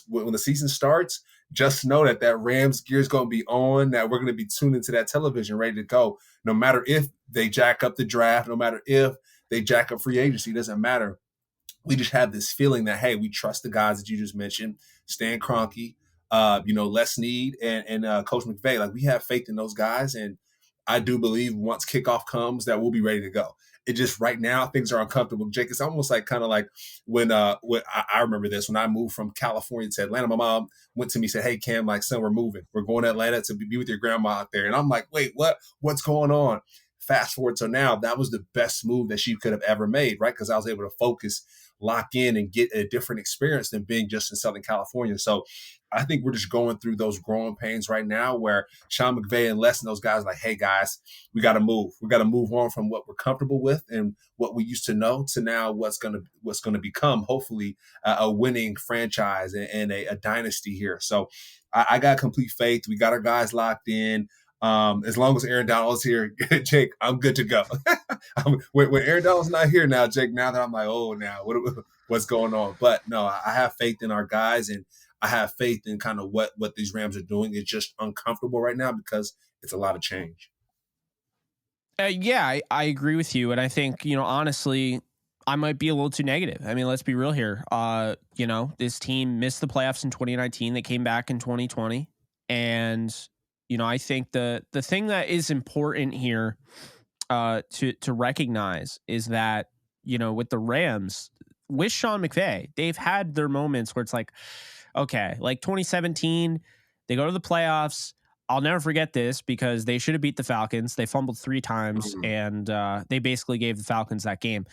S2: when the season starts, just know that Rams gear is going to be on, that we're going to be tuned into that television, ready to go. No matter if they jack up the draft, no matter if they jack up free agency, it doesn't matter. We just have this feeling that, hey, we trust the guys that you just mentioned, Stan Kroenke, Les Snead and Coach McVay. Like, we have faith in those guys, and I do believe once kickoff comes that we'll be ready to go. It just right now things are uncomfortable. Jake, it's almost like kind of like when I remember this when I moved from California to Atlanta. My mom went to me and said, "Hey Cam, like son, we're moving. We're going to Atlanta to be with your grandma out there." And I'm like, "Wait, what? What's going on?" Fast forward to now, that was the best move that she could have ever made, right? Because I was able to focus, lock in, and get a different experience than being just in Southern California. So I think we're just going through those growing pains right now where Sean McVay and Les and those guys are like, hey guys, we got to move. We got to move on from what we're comfortable with and what we used to know to now what's going to become hopefully a winning franchise and a dynasty here. So I got complete faith. We got our guys locked in. As long as Aaron Donald's here, Jake, I'm good to go. When Aaron Donald's not here now, Jake, now that I'm like, oh, now what's going on? But no, I have faith in our guys, and I have faith in kind of what these Rams are doing. It's just uncomfortable right now because it's a lot of change.
S1: Yeah, I agree with you. And I think, honestly, I might be a little too negative. I mean, let's be real here. This team missed the playoffs in 2019. They came back in 2020. And, I think the thing that is important here to recognize is that, with the Rams, with Sean McVay, they've had their moments where it's like, okay, like 2017, they go to the playoffs. I'll never forget this because they should have beat the Falcons. They fumbled 3 times, and they basically gave the Falcons that game.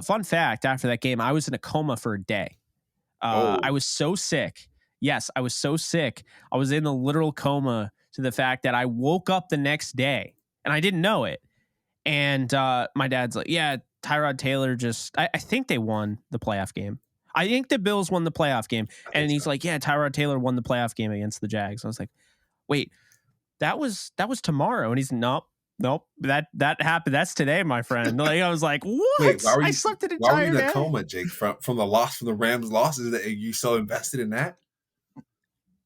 S1: Fun fact, after that game, I was in a coma for a day. I was so sick. Yes, I was so sick. I was in a literal coma to the fact that I woke up the next day, and I didn't know it. And my dad's like, yeah, Tyrod Taylor I think they won the playoff game. I think the Bills won the playoff game. And he's like, yeah, Tyrod Taylor won the playoff game against the Jags. I was like, wait, that was tomorrow. And he's nope, that happened. That's today, my friend. Like, I was like, what? Wait, I slept an entire day.
S2: Why were you in a coma, Jake? From the Rams losses, that you so invested in that?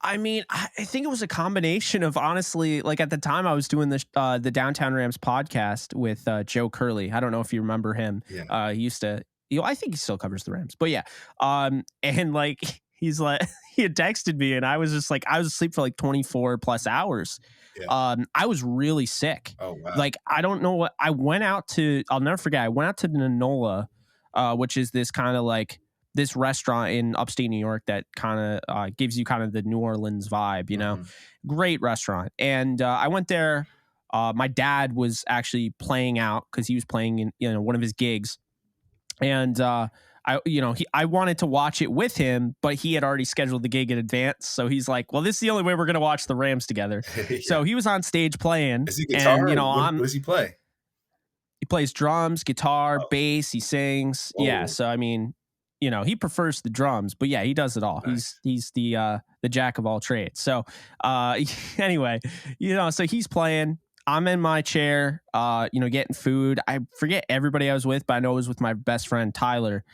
S1: I mean, I think it was a combination of, honestly, like at the time I was doing the Downtown Rams podcast with Joe Curley. I don't know if you remember him.
S2: Yeah.
S1: He used to, I think he still covers the Rams, but yeah. And like, he's like, he had texted me and I was just like, I was asleep for like 24 plus hours. Yeah. I was really sick.
S2: Oh, wow.
S1: Like, I don't know what, I'll never forget. I went out to Nola, which is this kind of like, this restaurant in upstate New York that kind of gives you kind of the New Orleans vibe, great restaurant. And I went there. My dad was actually playing out because he was playing in one of his gigs. And I wanted to watch it with him, but he had already scheduled the gig in advance. So he's like, well, this is the only way we're going to watch the Rams together. Yeah. So he was on stage playing.
S2: Is he guitar? And, what does he play?
S1: He plays drums, guitar, bass. He sings. Oh. Yeah. So, I mean, he prefers the drums, but yeah, he does it all. Nice. He's the jack of all trades. So anyway, so he's playing. I'm in my chair, getting food. I forget everybody I was with, but I know it was with my best friend Tyler.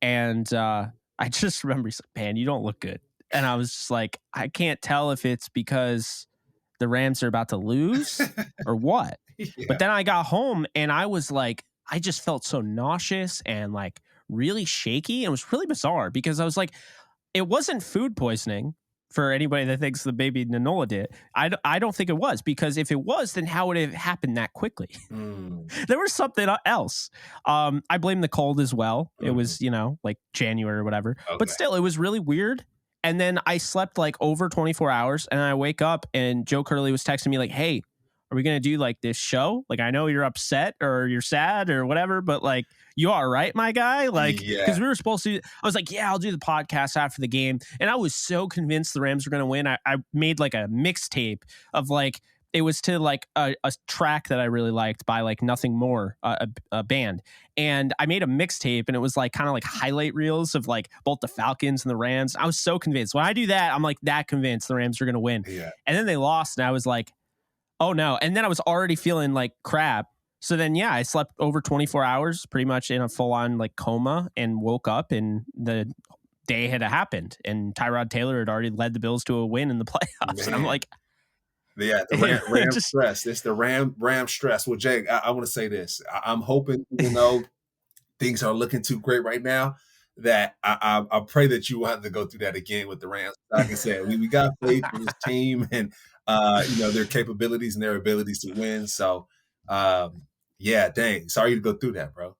S1: And I just remember he's like, man, you don't look good. And I was just like, I can't tell if it's because the Rams are about to lose or what. Yeah. But then I got home and I was like, I just felt so nauseous and like really shaky. It was really bizarre because I was like, it wasn't food poisoning for anybody that thinks the baby Nanola did. I don't think it was, because if it was, then how would it have happened that quickly? There was something else. I blame the cold as well. It was, like January or whatever, but still it was really weird. And then I slept like over 24 hours and I wake up and Joe Curley was texting me like, hey, are we going to do like this show? Like, I know you're upset or you're sad or whatever, but like, you are right, my guy. Like, because we were supposed to, I was like, yeah, I'll do the podcast after the game. And I was so convinced the Rams were going to win. I made like a mixtape of like, it was to like a track that I really liked by like Nothing More, a band. And I made a mixtape and it was like kind of like highlight reels of like both the Falcons and the Rams. I was so convinced. When I do that, I'm like that convinced the Rams are going to win.
S2: Yeah.
S1: And then they lost and I was like, oh no. And then I was already feeling like crap. So then, yeah, I slept over 24 hours, pretty much in a full on like coma, and woke up and the day had happened. And Tyrod Taylor had already led the Bills to a win in the playoffs. Man. And I'm like,
S2: yeah, the Ram stress. It's the Ram stress. Well, Jake, I want to say this. I'm hoping, things are looking too great right now, that I pray that you won't have to go through that again with the Rams. Like I said, we got faith in this team and, their capabilities and their abilities to win. So, yeah, dang. Sorry to go through that, bro.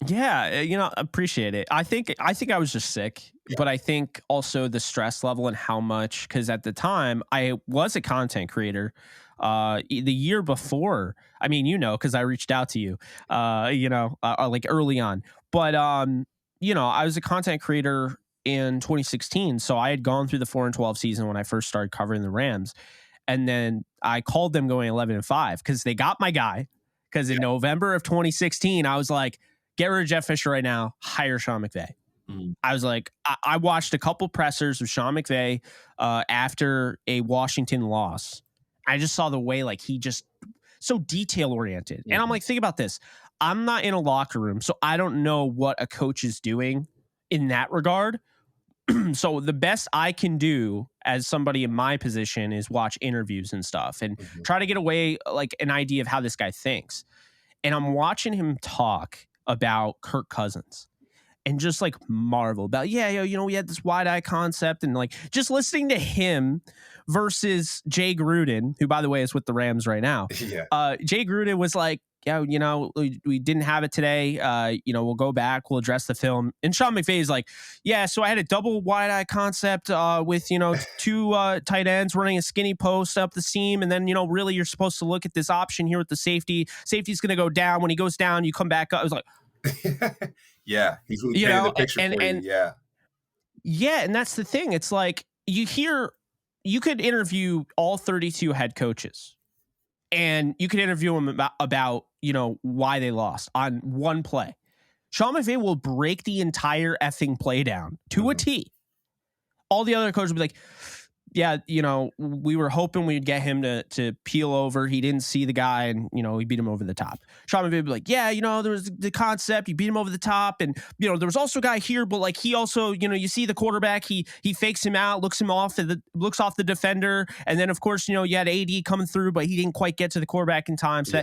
S1: Yeah, appreciate it. I think I was just sick, but I think also the stress level and how much, because at the time I was a content creator. The year before, I mean, because I reached out to you, like early on. But I was a content creator in 2016. So I had gone through the 4-12 season when I first started covering the Rams. And then I called them going 11-5 because they got my guy. Because in November of 2016, I was like, get rid of Jeff Fisher right now, hire Sean McVay. I was like, I watched a couple pressers of Sean McVay after a Washington loss. I just saw the way like he just so detail oriented. And I'm like, think about this. I'm not in a locker room, so I don't know what a coach is doing in that regard. So the best I can do as somebody in my position is watch interviews and stuff and try to get away like an idea of how this guy thinks. And I'm watching him talk about Kirk Cousins and just like marvel about, we had this wide eye concept and like just listening to him versus Jay Gruden, who by the way is with the Rams right now. Jay Gruden was like, we didn't have it today. We'll go back, we'll address the film. And Sean McVay is like, so I had a double wide eye concept with, two tight ends running a skinny post up the seam. And then, really you're supposed to look at this option here with the safety. Safety's going to go down. When he goes down, you come back up. I was like,
S2: he's really painting the picture for you.
S1: Yeah, and that's the thing. It's like you could interview all 32 head coaches, and you could interview them about why they lost on one play. Sean McVay will break the entire effing play down to a T. All the other coaches will be like, we were hoping we'd get him to peel over. He didn't see the guy and, he beat him over the top. Sean McVay would be like, there was the concept. You beat him over the top. And, there was also a guy here, but like he also, you see the quarterback, he fakes him out, looks off the defender. And then, of course, you had AD coming through, but he didn't quite get to the quarterback in time. So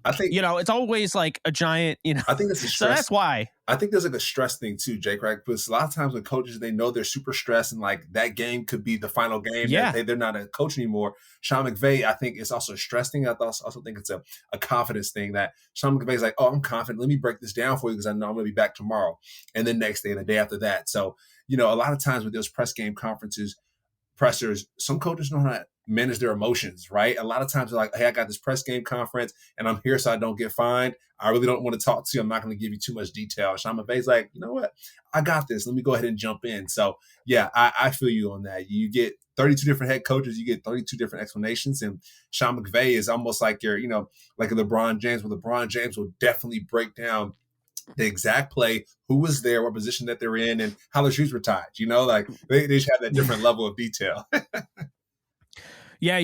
S2: I think
S1: it's always like a giant,
S2: I think it's a stress.
S1: So that's why.
S2: I think there's like a stress thing too, Jake, right? Because a lot of times when coaches, they know they're super stressed and like that game could be the final game. They're not a coach anymore. Sean McVay, I think it's also a stress thing. I also think it's a confidence thing that Sean McVay's like, oh, I'm confident. Let me break this down for you because I know I'm going to be back tomorrow. And then next day and the day after that. So, a lot of times with those press game conferences, pressers, some coaches know how to manage their emotions, right? A lot of times they're like, hey, I got this press game conference and I'm here so I don't get fined. I really don't want to talk to you. I'm not going to give you too much detail. Sean McVay's like, you know what? I got this. Let me go ahead and jump in. So yeah, I feel you on that. You get 32 different head coaches, you get 32 different explanations. And Sean McVay is almost like your, like a LeBron James, where LeBron James will definitely break down the exact play, who was there, what position that they're in, and how their shoes were tied. Like they just have that different level of detail.
S1: Yeah,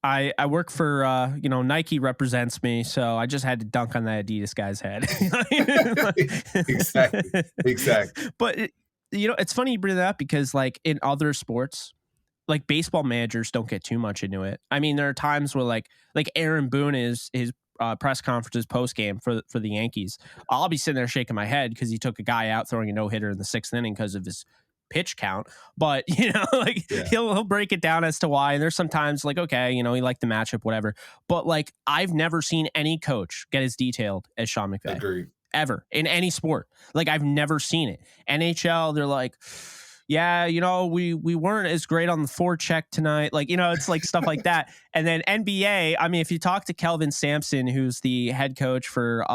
S1: I work for Nike represents me, so I just had to dunk on that Adidas guy's head.
S2: Exactly.
S1: But it's funny you bring that up because like in other sports, like baseball managers don't get too much into it. I mean, there are times where like Aaron Boone is his press conferences post game for the Yankees. I'll be sitting there shaking my head because he took a guy out throwing a no-hitter in the 6th inning because of his pitch count. But he'll break it down as to why. And there's sometimes like, okay, he liked the matchup, whatever. But like I've never seen any coach get as detailed as Sean McVay.
S2: Agreed.
S1: Ever in any sport. Like I've never seen it. NHL, they're like, we weren't as great on the forecheck tonight. Like, it's like stuff like that. And then NBA, I mean, if you talk to Kelvin Sampson, who's the head coach for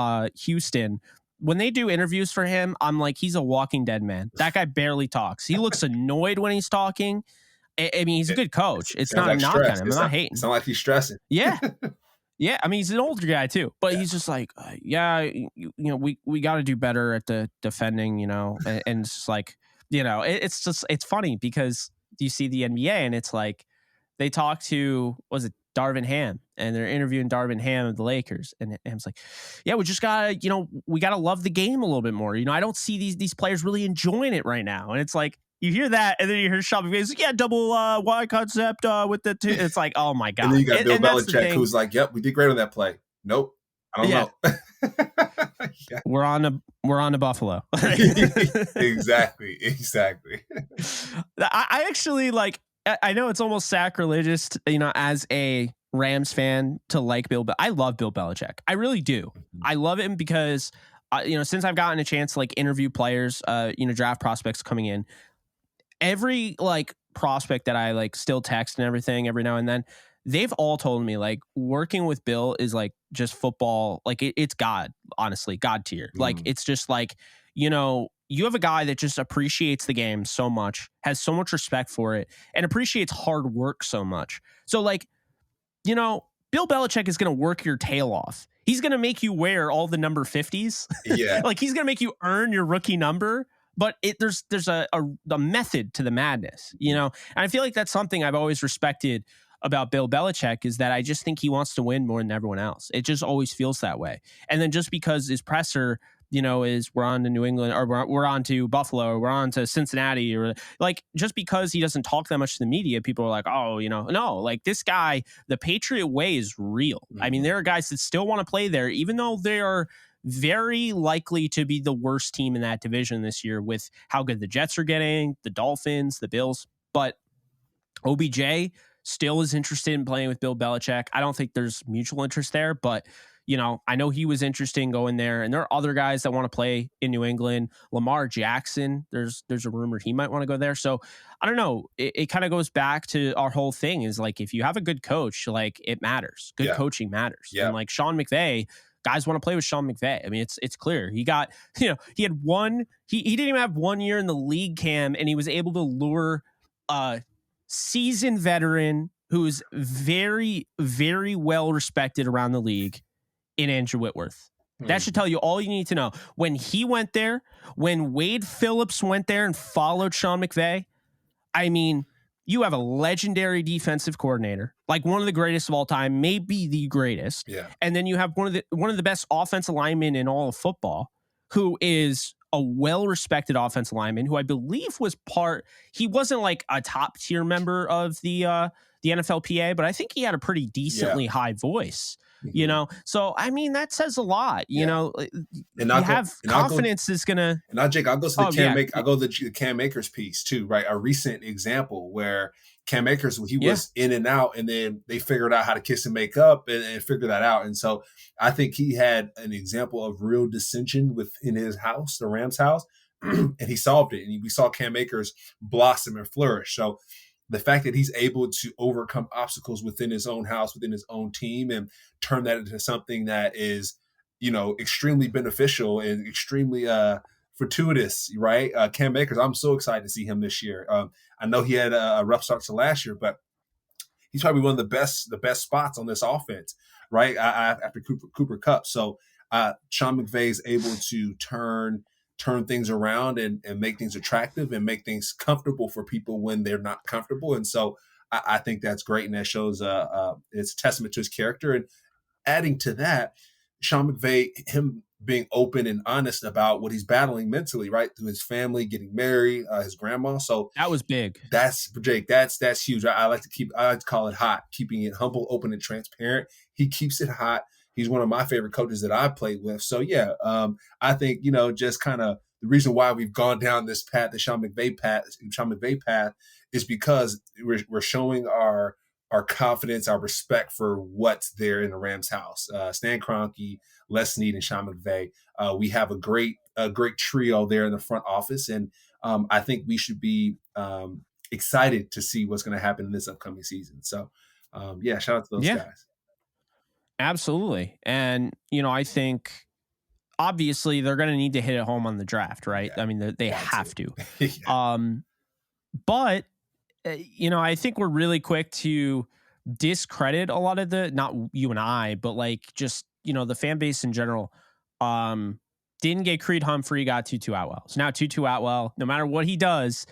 S1: Houston, when they do interviews for him, I'm like, he's a walking dead man. That guy barely talks. He looks annoyed when he's talking. I mean, he's a good coach. It's not like a knock on him. I'm not hating.
S2: It's not like he's stressing.
S1: Yeah. Yeah. I mean, he's an older guy too, but he's just like, we got to do better at the defending, and it's just like, it's funny because you see the NBA and it's like they talk to, Darvin Ham, and they're interviewing Darvin Ham of the Lakers. And Ham's like, we just gotta, we gotta love the game a little bit more. I don't see these players really enjoying it right now. And it's like, you hear that, and then you hear Sean McVay like, double wide concept with the two. It's like, oh my God.
S2: And then you got Bill Belichick, who's like, yep, we did great on that play. Nope. I don't know.
S1: We're on to Buffalo.
S2: Exactly.
S1: I actually like, I know it's almost sacrilegious, as a Rams fan to like Bill. But I love Bill Belichick. I really do. I love him because, since I've gotten a chance to like interview players, draft prospects coming in, every like prospect that I like still text and everything every now and then, they've all told me like working with Bill is like just football. Like it's God, honestly, God tier. Like it's just like, you you have a guy that just appreciates the game so much, has so much respect for it, and appreciates hard work so much. So, like, you know, Bill Belichick is going to work your tail off. He's going to make you wear all the number 50s.
S2: Yeah.
S1: Like, he's going to make you earn your rookie number. But there's a method to the madness, you know? And I feel like that's something I've always respected about Bill Belichick, is that I just think he wants to win more than everyone else. It just always feels that way. And then just because his presser, you know, is we're on to New England, or we're on to Buffalo, or we're on to Cincinnati, or like, just because he doesn't talk that much to the media, people are like, oh, you know, no, like, this guy, the Patriot way is real. I mean, there are guys that still want to play there, even though they are very likely to be the worst team in that division this year with how good the Jets are getting, the Dolphins, the Bills. But OBJ still is interested in playing with Bill Belichick. I don't think there's mutual interest there, but, you know, I know he was interested in going there, and there are other guys that want to play in New England. Lamar Jackson, there's a rumor he might want to go there. So I don't know. It kind of goes back to our whole thing, is like, if you have a good coach, like, it matters. Good coaching matters.
S2: Yeah.
S1: And like Sean McVay, guys want to play with Sean McVay. I mean, it's clear. He got, you know, he had he didn't even have 1 year in the league, Cam, and he was able to lure a seasoned veteran who's very, very well respected around the league in Andrew Whitworth. That should tell you all you need to know. When he went there, when Wade Phillips went there and followed Sean McVay, I mean, you have a legendary defensive coordinator, like one of the greatest of all time, maybe the greatest.
S2: Yeah.
S1: And then you have one of the best offensive linemen in all of football, who is a well-respected offensive lineman, who I Bleav was he wasn't like a top tier member of the NFLPA, but I think he had a pretty decently high voice. You know, so I mean, that says a lot. You know, and you have confidence is gonna.
S2: And now, Jake, I'll go to the I'll go to the Cam Akers piece too, right? A recent example where Cam Akers, he was in and out, and then they figured out how to kiss and make up, and figure that out. And so I think he had an example of real dissension within his house, the Rams house, and he solved it. And we saw Cam Akers blossom and flourish. So the fact that he's able to overcome obstacles within his own house, within his own team, and turn that into something that is, you know, extremely beneficial and extremely fortuitous, right? Cam Akers, I'm so excited to see him this year. I know he had a rough start to last year, but he's probably one of the best spots on this offense, right? After Cooper Kupp. So Sean McVay is able to turn things around and make things attractive and make things comfortable for people when they're not comfortable. And so I think that's great. And that shows it's a testament to his character. And adding to that, Sean McVay, him being open and honest about what he's battling mentally, right? Through his family, getting married, his grandma. So
S1: that was big.
S2: That's Jake. That's huge. I like to call it hot, keeping it humble, open, and transparent. He keeps it hot. He's one of my favorite coaches that I played with. So yeah, I think, you know, just kind of the reason why we've gone down this path, the Sean McVay path, is because we're showing our confidence, our respect for what's there in the Rams house. Stan Kroenke, Les Snead, and Sean McVay. We have a great trio there in the front office, and I think we should be excited to see what's going to happen in this upcoming season. So yeah, shout out to those guys.
S1: Absolutely. And, you know, I think obviously they're going to need to hit it home on the draft, right?
S2: Yeah,
S1: I mean, they have to.
S2: Yeah.
S1: But, you know, I think we're really quick to discredit a lot of not you and I, but like just, you know, the fan base in general. Didn't get Creed Humphrey, got Tutu Atwell. So now Tutu Atwell, no matter what he does,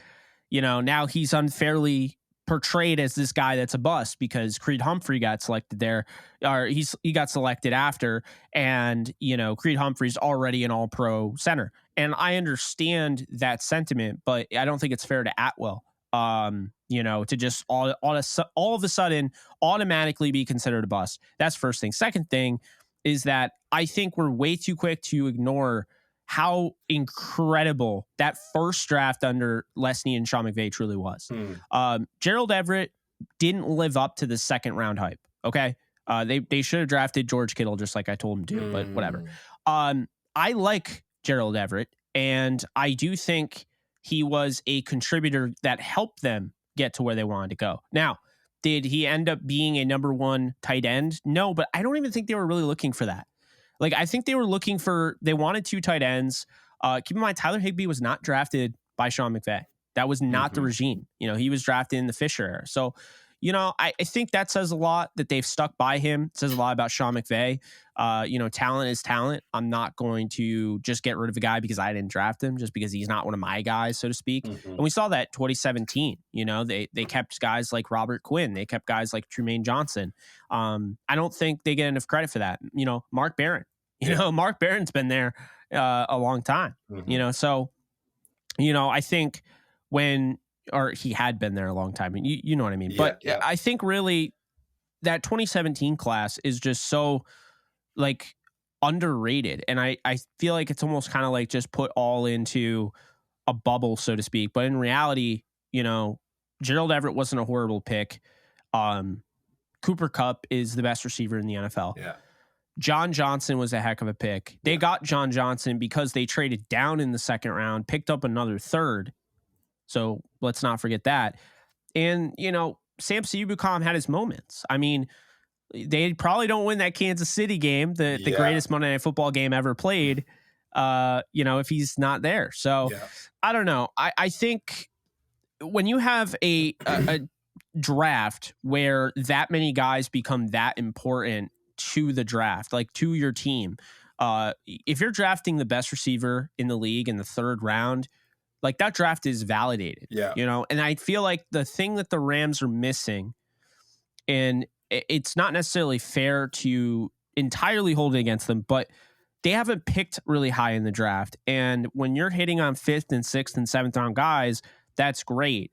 S1: you know, now he's unfairly portrayed as this guy that's a bust because Creed Humphrey got selected there, or he got selected after, and you know Creed Humphrey's already an All-Pro center, and I understand that sentiment, but I don't think it's fair to Atwell, you know, to just all of a sudden automatically be considered a bust. That's first thing. Second thing is that I think we're way too quick to ignore how incredible that first draft under Les Snead and Sean McVay truly was. Gerald Everett didn't live up to the second round hype. Okay. They should have drafted George Kittle, just like I told him to, but whatever. I like Gerald Everett, and I do think he was a contributor that helped them get to where they wanted to go. Now, did he end up being a number one tight end? No, but I don't even think they were really looking for that. Like, I think they wanted two tight ends. Keep in mind, Tyler Higbee was not drafted by Sean McVay. That was not the regime. He was drafted in the Fisher era. So, I think that says a lot that they've stuck by him. It says a lot about Sean McVay. Talent is talent. I'm not going to just get rid of a guy because I didn't draft him, just because he's not one of my guys, so to speak. And we saw that 2017. They kept guys like Robert Quinn. They kept guys like Trumaine Johnson. I don't think they get enough credit for that. Mark Barron. Mark Barron's been there a long time. So, I think or he had been there a long time, and you know what I mean. But I think really that 2017 class is just so underrated, and I feel like it's almost kind of just put all into a bubble, so to speak. But in reality, Gerald Everett wasn't a horrible pick. Cooper Kupp is the best receiver in the NFL. John Johnson was a heck of a pick. They got John Johnson because they traded down in the second round, picked up another third. So let's not forget that. And, Samson Ebukam had his moments. I mean, they probably don't win that Kansas City game, the greatest Monday Night Football game ever played, if he's not there. So I don't know. I think when you have a draft where that many guys become that important to the draft, to your team, if you're drafting the best receiver in the league in the third round, that draft is validated, and I feel like the thing that the Rams are missing, and it's not necessarily fair to entirely hold it against them, but they haven't picked really high in the draft. And when you're hitting on 5th and 6th and 7th round guys, that's great.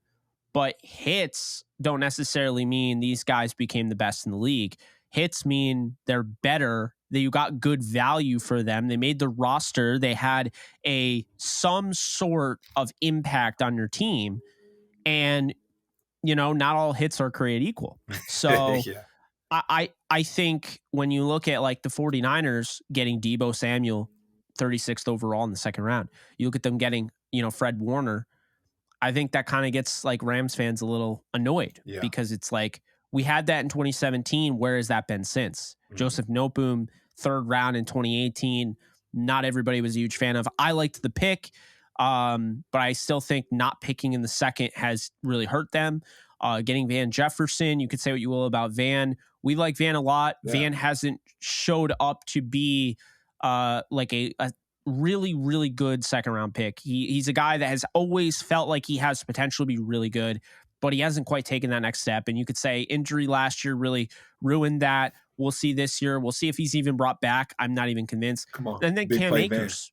S1: But hits don't necessarily mean these guys became the best in the league. Hits mean they're better, that you got good value for them. They made the roster. They had some sort of impact on your team. And, not all hits are created equal. So I think when you look at the 49ers getting Deebo Samuel 36th overall in the second round, you look at them getting, Fred Warner. I think that kind of gets Rams fans a little annoyed because it's we had that in 2017. Where has that been since? Joseph Noteboom, third round in 2018. Not everybody was a huge fan of. I liked the pick, but I still think not picking in the second has really hurt them. Getting Van Jefferson, you could say what you will about Van. We like Van a lot. Van hasn't showed up to be a really, really good second round pick. He's a guy that has always felt like he has potential to be really good, but he hasn't quite taken that next step. And you could say injury last year really ruined that. We'll see this year. We'll see if he's even brought back. I'm not even convinced.
S2: Come on.
S1: And then Cam Akers.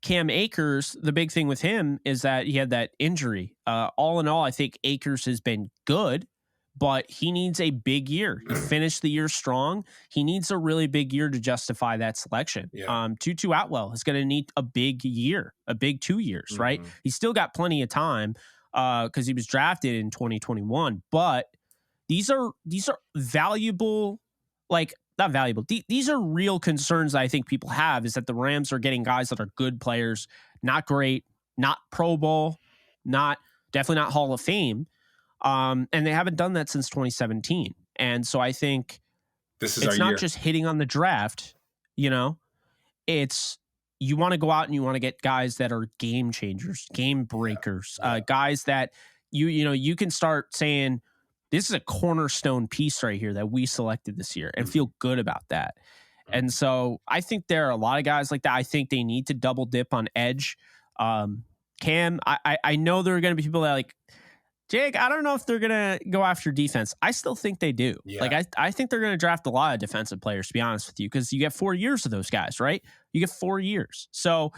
S1: Cam Akers, the big thing with him is that he had that injury. All in all, I think Akers has been good, but he needs a big year. He finished the year strong. He needs a really big year to justify that selection. Tutu Atwell is going to need a big year, a big 2 years, right? He's still got plenty of time because he was drafted in 2021, but these are valuable, not valuable. These are real concerns that I think people have, is that the Rams are getting guys that are good players, not great, not Pro Bowl, definitely not Hall of Fame. And they haven't done that since 2017. And so I think it's not just hitting on the draft, it's you want to go out and you want to get guys that are game changers, game breakers, guys that you can start saying, this is a cornerstone piece right here that we selected this year, and feel good about that. And so I think there are a lot of guys like that. I think they need to double dip on edge. Cam, I know there are going to be people that Jake, I don't know if they're going to go after defense. I still think they do. I think they're going to draft a lot of defensive players, to be honest with you, because you get 4 years of those guys, right? You get 4 years. So,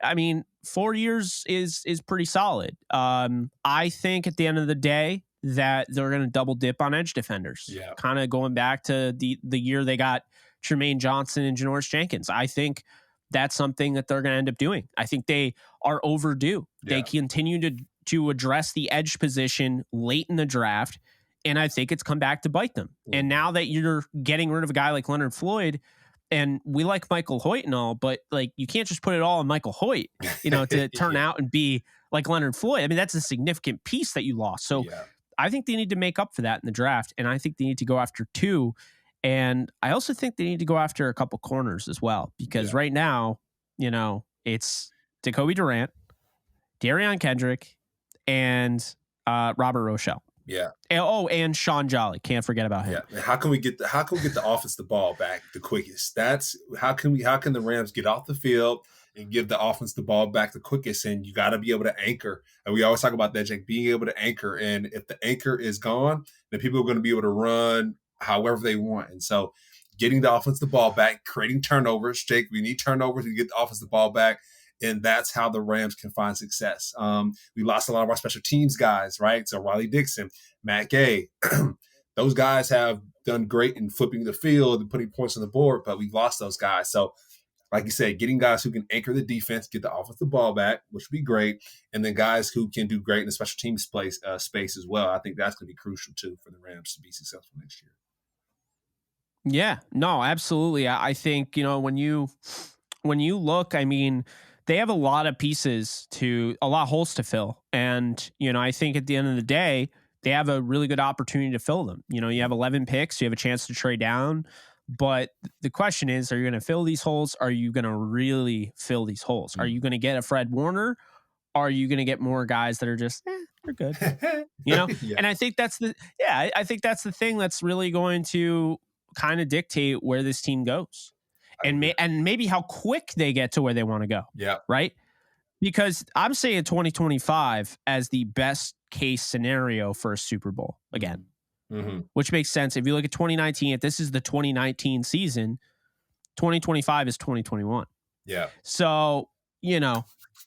S1: 4 years is pretty solid. I think at the end of the day, that they're going to double dip on edge defenders. Kind of going back to the year they got Trumaine Johnson and Janoris Jenkins. I think that's something that they're going to end up doing. I think they are overdue. They continue to address the edge position late in the draft, and I think it's come back to bite them. And now that you're getting rid of a guy like Leonard Floyd, and we like Michael Hoyt and all, but you can't just put it all on Michael Hoyt, to turn out and be like Leonard Floyd. That's a significant piece that you lost. So I think they need to make up for that in the draft, and I think they need to go after 2. And I also think they need to go after a couple corners as well, because right now it's Jacoby Durant, Darion Kendrick, and Robert Rochelle.
S2: Yeah.
S1: And Sean Jolly. Can't forget about him.
S2: Yeah. How can we get the offense the ball back the quickest? That's how can the Rams get off the field and give the offense the ball back the quickest? And you got to be able to anchor. And we always talk about that, Jake, being able to anchor. And if the anchor is gone, then people are going to be able to run however they want. And so getting the offense the ball back, creating turnovers. Jake, we need turnovers to get the offense the ball back. And that's how the Rams can find success. We lost a lot of our special teams guys, right? So Riley Dixon, Matt Gay, those guys have done great in flipping the field and putting points on the board, but we've lost those guys. So, like you said, getting guys who can anchor the defense, get the offense the ball back, which would be great, and then guys who can do great in the special teams space as well. I think that's going to be crucial, too, for the Rams to be successful next year.
S1: Yeah, no, absolutely. I think, when you look, I mean, they have a lot of pieces a lot of holes to fill. And, I think at the end of the day, they have a really good opportunity to fill them. You have 11 picks, you have a chance to trade down. But the question is, are you going to fill these holes? Are you going to really fill these holes? Are you going to get a Fred Warner? Are you going to get more guys that are just, they're good? Yeah. And I think that's I think that's the thing that's really going to kind of dictate where this team goes. And maybe how quick they get to where they want to go.
S2: Yeah.
S1: Right? Because I'm saying 2025 as the best case scenario for a Super Bowl again, which makes sense. If you look at 2019, if this is the 2019 season, 2025 is 2021.
S2: Yeah.
S1: So,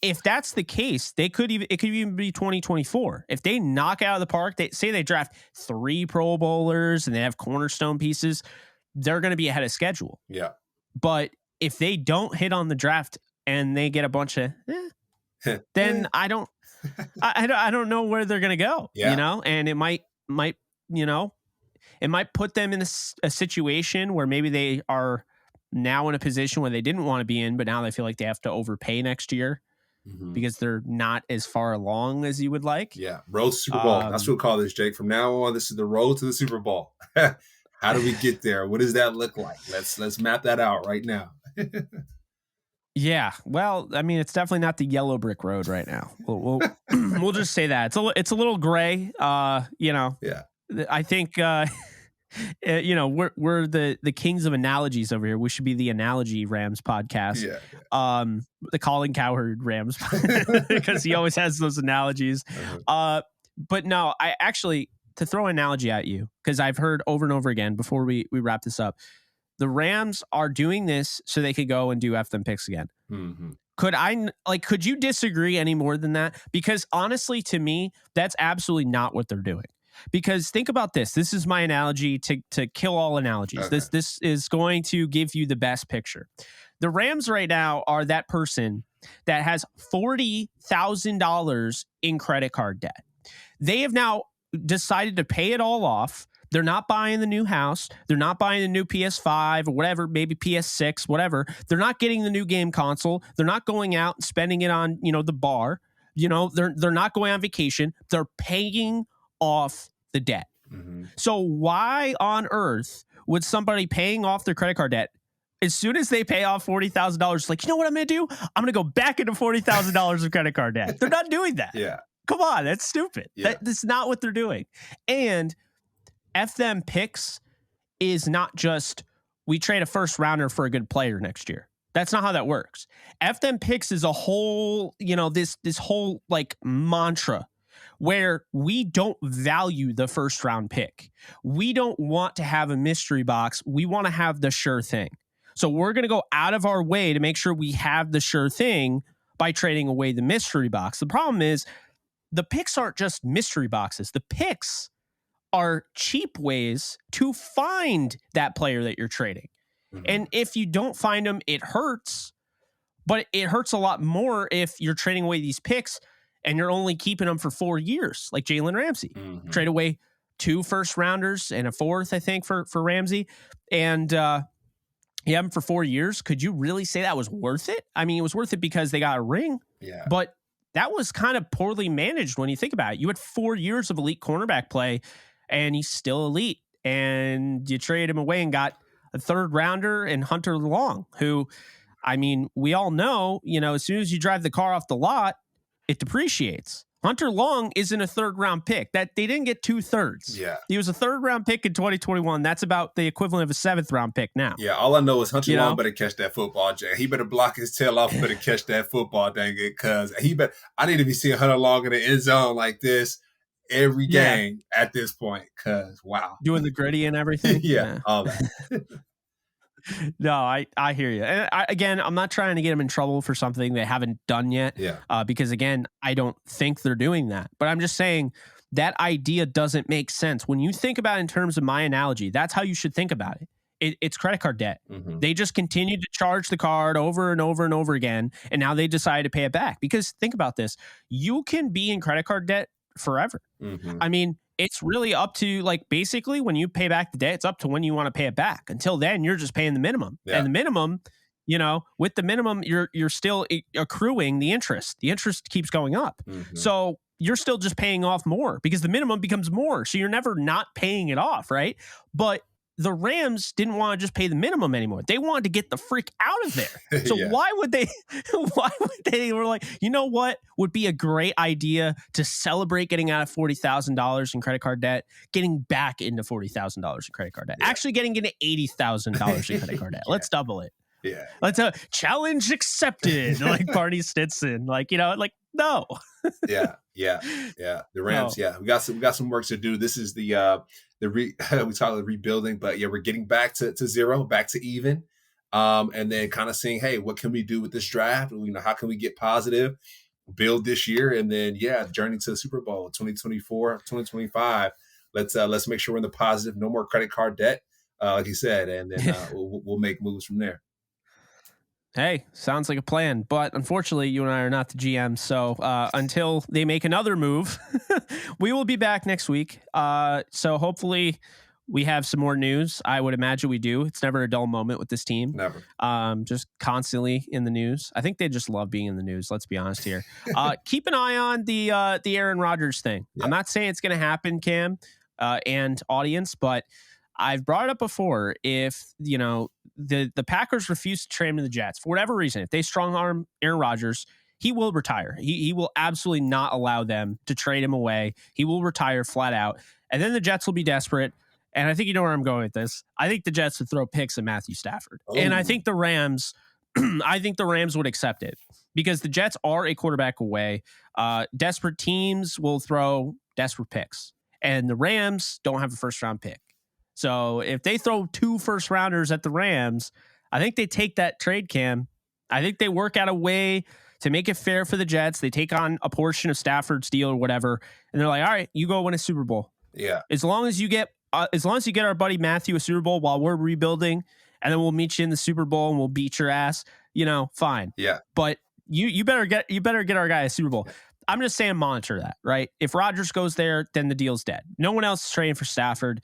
S1: if that's the case, it could even be 2024. If they knock out of the park, they draft 3 Pro Bowlers and they have cornerstone pieces, they're going to be ahead of schedule.
S2: Yeah.
S1: But if they don't hit on the draft and they get a bunch of, then I don't know where they're going to go, and it might, it might put them in a situation where maybe they are now in a position where they didn't want to be in, but now they feel like they have to overpay next year because they're not as far along as you would like.
S2: Yeah. Road to Super Bowl. That's what we call this, Jake. From now on, this is the road to the Super Bowl. How do we get there? What does that look like? Let's map that out right now.
S1: Yeah, well, I mean, it's definitely not the yellow brick road right now. We'll just say that it's a little gray. Yeah. I think we're the kings of analogies over here. We should be the Analogy Rams podcast.
S2: Yeah.
S1: The Colin Cowherd Rams because he always has those analogies. But no, I actually, to throw an analogy at you, because I've heard over and over again before we wrap this up, the Rams are doing this so they could go and do F them picks again. Could you disagree any more than that? Because honestly, to me, that's absolutely not what they're doing. Because think about this. This is my analogy to kill all analogies. Okay. This is going to give you the best picture. The Rams right now are that person that has $40,000 in credit card debt. They have now decided to pay it all off. They're not buying the new house. They're not buying the new PS5 or whatever, maybe PS6, whatever. They're not getting the new game console. They're not going out and spending it on, the bar. They're not going on vacation. They're paying off the debt. So why on earth would somebody paying off their credit card debt, as soon as they pay off $40,000, like, you know what I'm going to do? I'm going to go back into $40,000 of credit card debt. They're not doing that.
S2: Yeah.
S1: Come on, that's stupid.
S2: Yeah.
S1: That's not what they're doing. And F them picks is not just we trade a first rounder for a good player next year. That's not how that works. F them picks is a whole, this whole like mantra where we don't value the first round pick. We don't want to have a mystery box. We want to have the sure thing. So we're going to go out of our way to make sure we have the sure thing by trading away the mystery box. The problem is the picks aren't just mystery boxes. The picks are cheap ways to find that player that you're trading. And if you don't find them, it hurts, but it hurts a lot more if you're trading away these picks and you're only keeping them for 4 years, like Jalen Ramsey. Trade away 2 first rounders and a 4th, I think, for Ramsey. And you have him for 4 years. Could you really say that was worth it? I mean, it was worth it because they got a ring, but that was kind of poorly managed when you think about it. You had 4 years of elite cornerback play and he's still elite, and you trade him away and got a 3rd rounder and Hunter Long, who I mean, we all know, as soon as you drive the car off the lot, it depreciates. Hunter Long isn't a third-round pick. That they didn't get 2/3.
S2: Yeah.
S1: He was a third-round pick in 2021. That's about the equivalent of a seventh-round pick now.
S2: Yeah, all I know is Hunter Long better catch that football, Jay. He better block his tail off, better catch that football, dang it, because I need to be seeing Hunter Long in the end zone like this every game at this point, because, wow.
S1: Doing the gritty and everything?
S2: Yeah, all that.
S1: No, I hear you. And again, I'm not trying to get them in trouble for something they haven't done yet.
S2: Yeah.
S1: Because again, I don't think they're doing that. But I'm just saying that idea doesn't make sense. When you think about it in terms of my analogy, that's how you should think about it. It's credit card debt.
S2: Mm-hmm.
S1: They just continue to charge the card over and over and over again. And now they decide to pay it back. Because think about this. You can be in credit card debt forever.
S2: Mm-hmm.
S1: I mean, it's really up to, like, basically when you pay back the debt, it's up to when you want to pay it back. Until then, you're just paying the minimum.
S2: Yeah.
S1: And the minimum, with the minimum, you're still accruing the interest. The interest keeps going up.
S2: Mm-hmm.
S1: So you're still just paying off more because the minimum becomes more. So you're never not paying it off, right? But the Rams didn't want to just pay the minimum anymore. They wanted to get the freak out of there. So why would they were like, you know what would be a great idea to celebrate getting out of $40,000 in credit card debt, getting back into $40,000 in credit card debt, actually getting into $80,000 in credit card debt. Let's double it.
S2: Yeah.
S1: Let's challenge accepted. Like Barney Stinson, no.
S2: Yeah. The Rams.
S1: No.
S2: Yeah, we got some work to do. This is we call it rebuilding, but yeah, we're getting back to zero, back to even, and then kind of seeing, hey, what can we do with this draft? How can we get positive, build this year, and then journey to the Super Bowl 2024, 2025. Let's make sure we're in the positive. No more credit card debt, like you said, and then we'll make moves from there.
S1: Hey, sounds like a plan. But unfortunately, you and I are not the GM. So until they make another move, we will be back next week. So hopefully we have some more news. I would imagine we do. It's never a dull moment with this team.
S2: Never.
S1: Just constantly in the news. I think they just love being in the news. Let's be honest here. Keep an eye on the Aaron Rodgers thing. Yeah. I'm not saying it's going to happen, Cam and audience, but I've brought it up before. If, the Packers refuse to trade him to the Jets for whatever reason, if they strong arm Aaron Rodgers, he will retire. He will absolutely not allow them to trade him away. He will retire flat out. And then the Jets will be desperate. And I think you know where I'm going with this. I think the Jets would throw picks at Matthew Stafford. Oh. And I think the Rams, would accept it because the Jets are a quarterback away. Desperate teams will throw desperate picks. And the Rams don't have a first round pick. So if they throw 2 first rounders at the Rams, I think they take that trade, Cam. I think they work out a way to make it fair for the Jets. They take on a portion of Stafford's deal or whatever, and they're like, all right, you go win a Super Bowl.
S2: Yeah.
S1: As long as you get our buddy Matthew a Super Bowl while we're rebuilding, and then we'll meet you in the Super Bowl and we'll beat your ass, fine.
S2: Yeah.
S1: But you better get our guy a Super Bowl. I'm just saying monitor that, right? If Rodgers goes there, then the deal's dead. No one else is trading for Stafford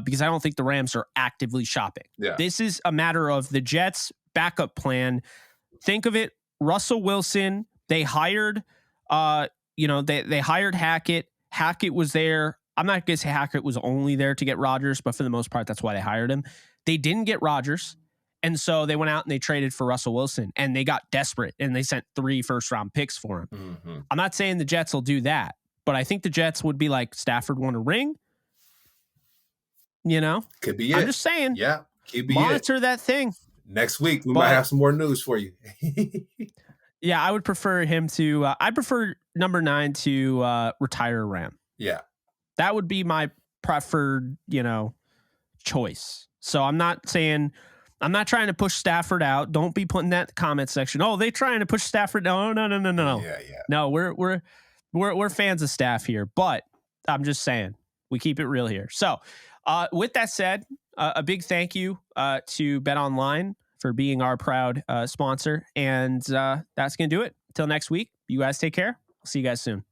S1: because I don't think the Rams are actively shopping.
S2: Yeah.
S1: This is a matter of the Jets' backup plan. Think of it, Russell Wilson, they hired, they hired Hackett. Hackett was there. I'm not going to say Hackett was only there to get Rodgers, but for the most part, that's why they hired him. They didn't get Rodgers. And so they went out and they traded for Russell Wilson and they got desperate and they sent 3 first-round picks for him. Mm-hmm. I'm not saying the Jets will do that, but I think the Jets would be like, Stafford won a ring.
S2: Could be
S1: I'm just saying.
S2: Yeah, could be
S1: monitor that thing.
S2: Next week, we might have some more news for you.
S1: Yeah, I would prefer him to, I prefer number 9 to retire a Ram.
S2: Yeah.
S1: That would be my preferred, choice. So I'm not trying to push Stafford out. Don't be putting that in the comment section. Oh, they trying to push Stafford. No.
S2: Yeah.
S1: No, we're fans of Staff here, but I'm just saying we keep it real here. So with that said, a big thank you to BetOnline for being our proud sponsor. And that's going to do it. Till next week, you guys take care. I'll see you guys soon.